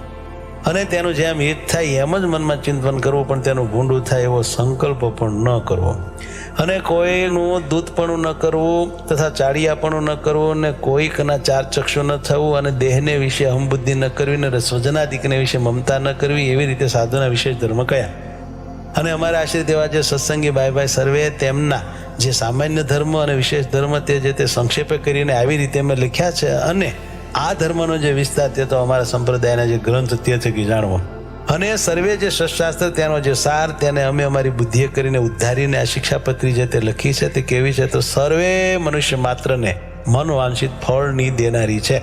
અને તેનું જેમ હિત થાય એમ જ મનમાં ચિંતન કરવું, પણ તેનું ભૂંડું થાય એવો સંકલ્પ પણ ન કરવો. અને કોઈનું દૂતપણું ન કરવું તથા ચાડિયાપણું ન કરવું ને કોઈકના ચાર ચક્ષુ ન થવું અને દેહને વિશે અહંબુદ્ધિ ન કરવી ને સ્વજનાદિકને વિશે મમતા ન કરવી. એવી રીતે સાધુના વિશેષ ધર્મ કયા. અને અમારા આશ્રિત એવા જે સત્સંગી ભાઈ સર્વે તેમના જે સામાન્ય ધર્મ અને વિશેષ ધર્મ તે જે તે સંક્ષેપે કરીને આવી રીતે અમે લખ્યા છે. અને આ ધર્મનો જે વિસ્તાર તે તો અમારા સંપ્રદાયના જે ગ્રંથ તે થકી જાણવો. અને સર્વે જે શસ્ત્રાસ્ત્ર તેનો જે સાર તેને અમે અમારી બુદ્ધિએ કરીને ઉદ્ધારીને આ શિક્ષાપત્રી જે તે લખી છે તે કેવી છે તો સર્વે મનુષ્ય માત્રને મન વાંછિત ફળની દેનારી છે.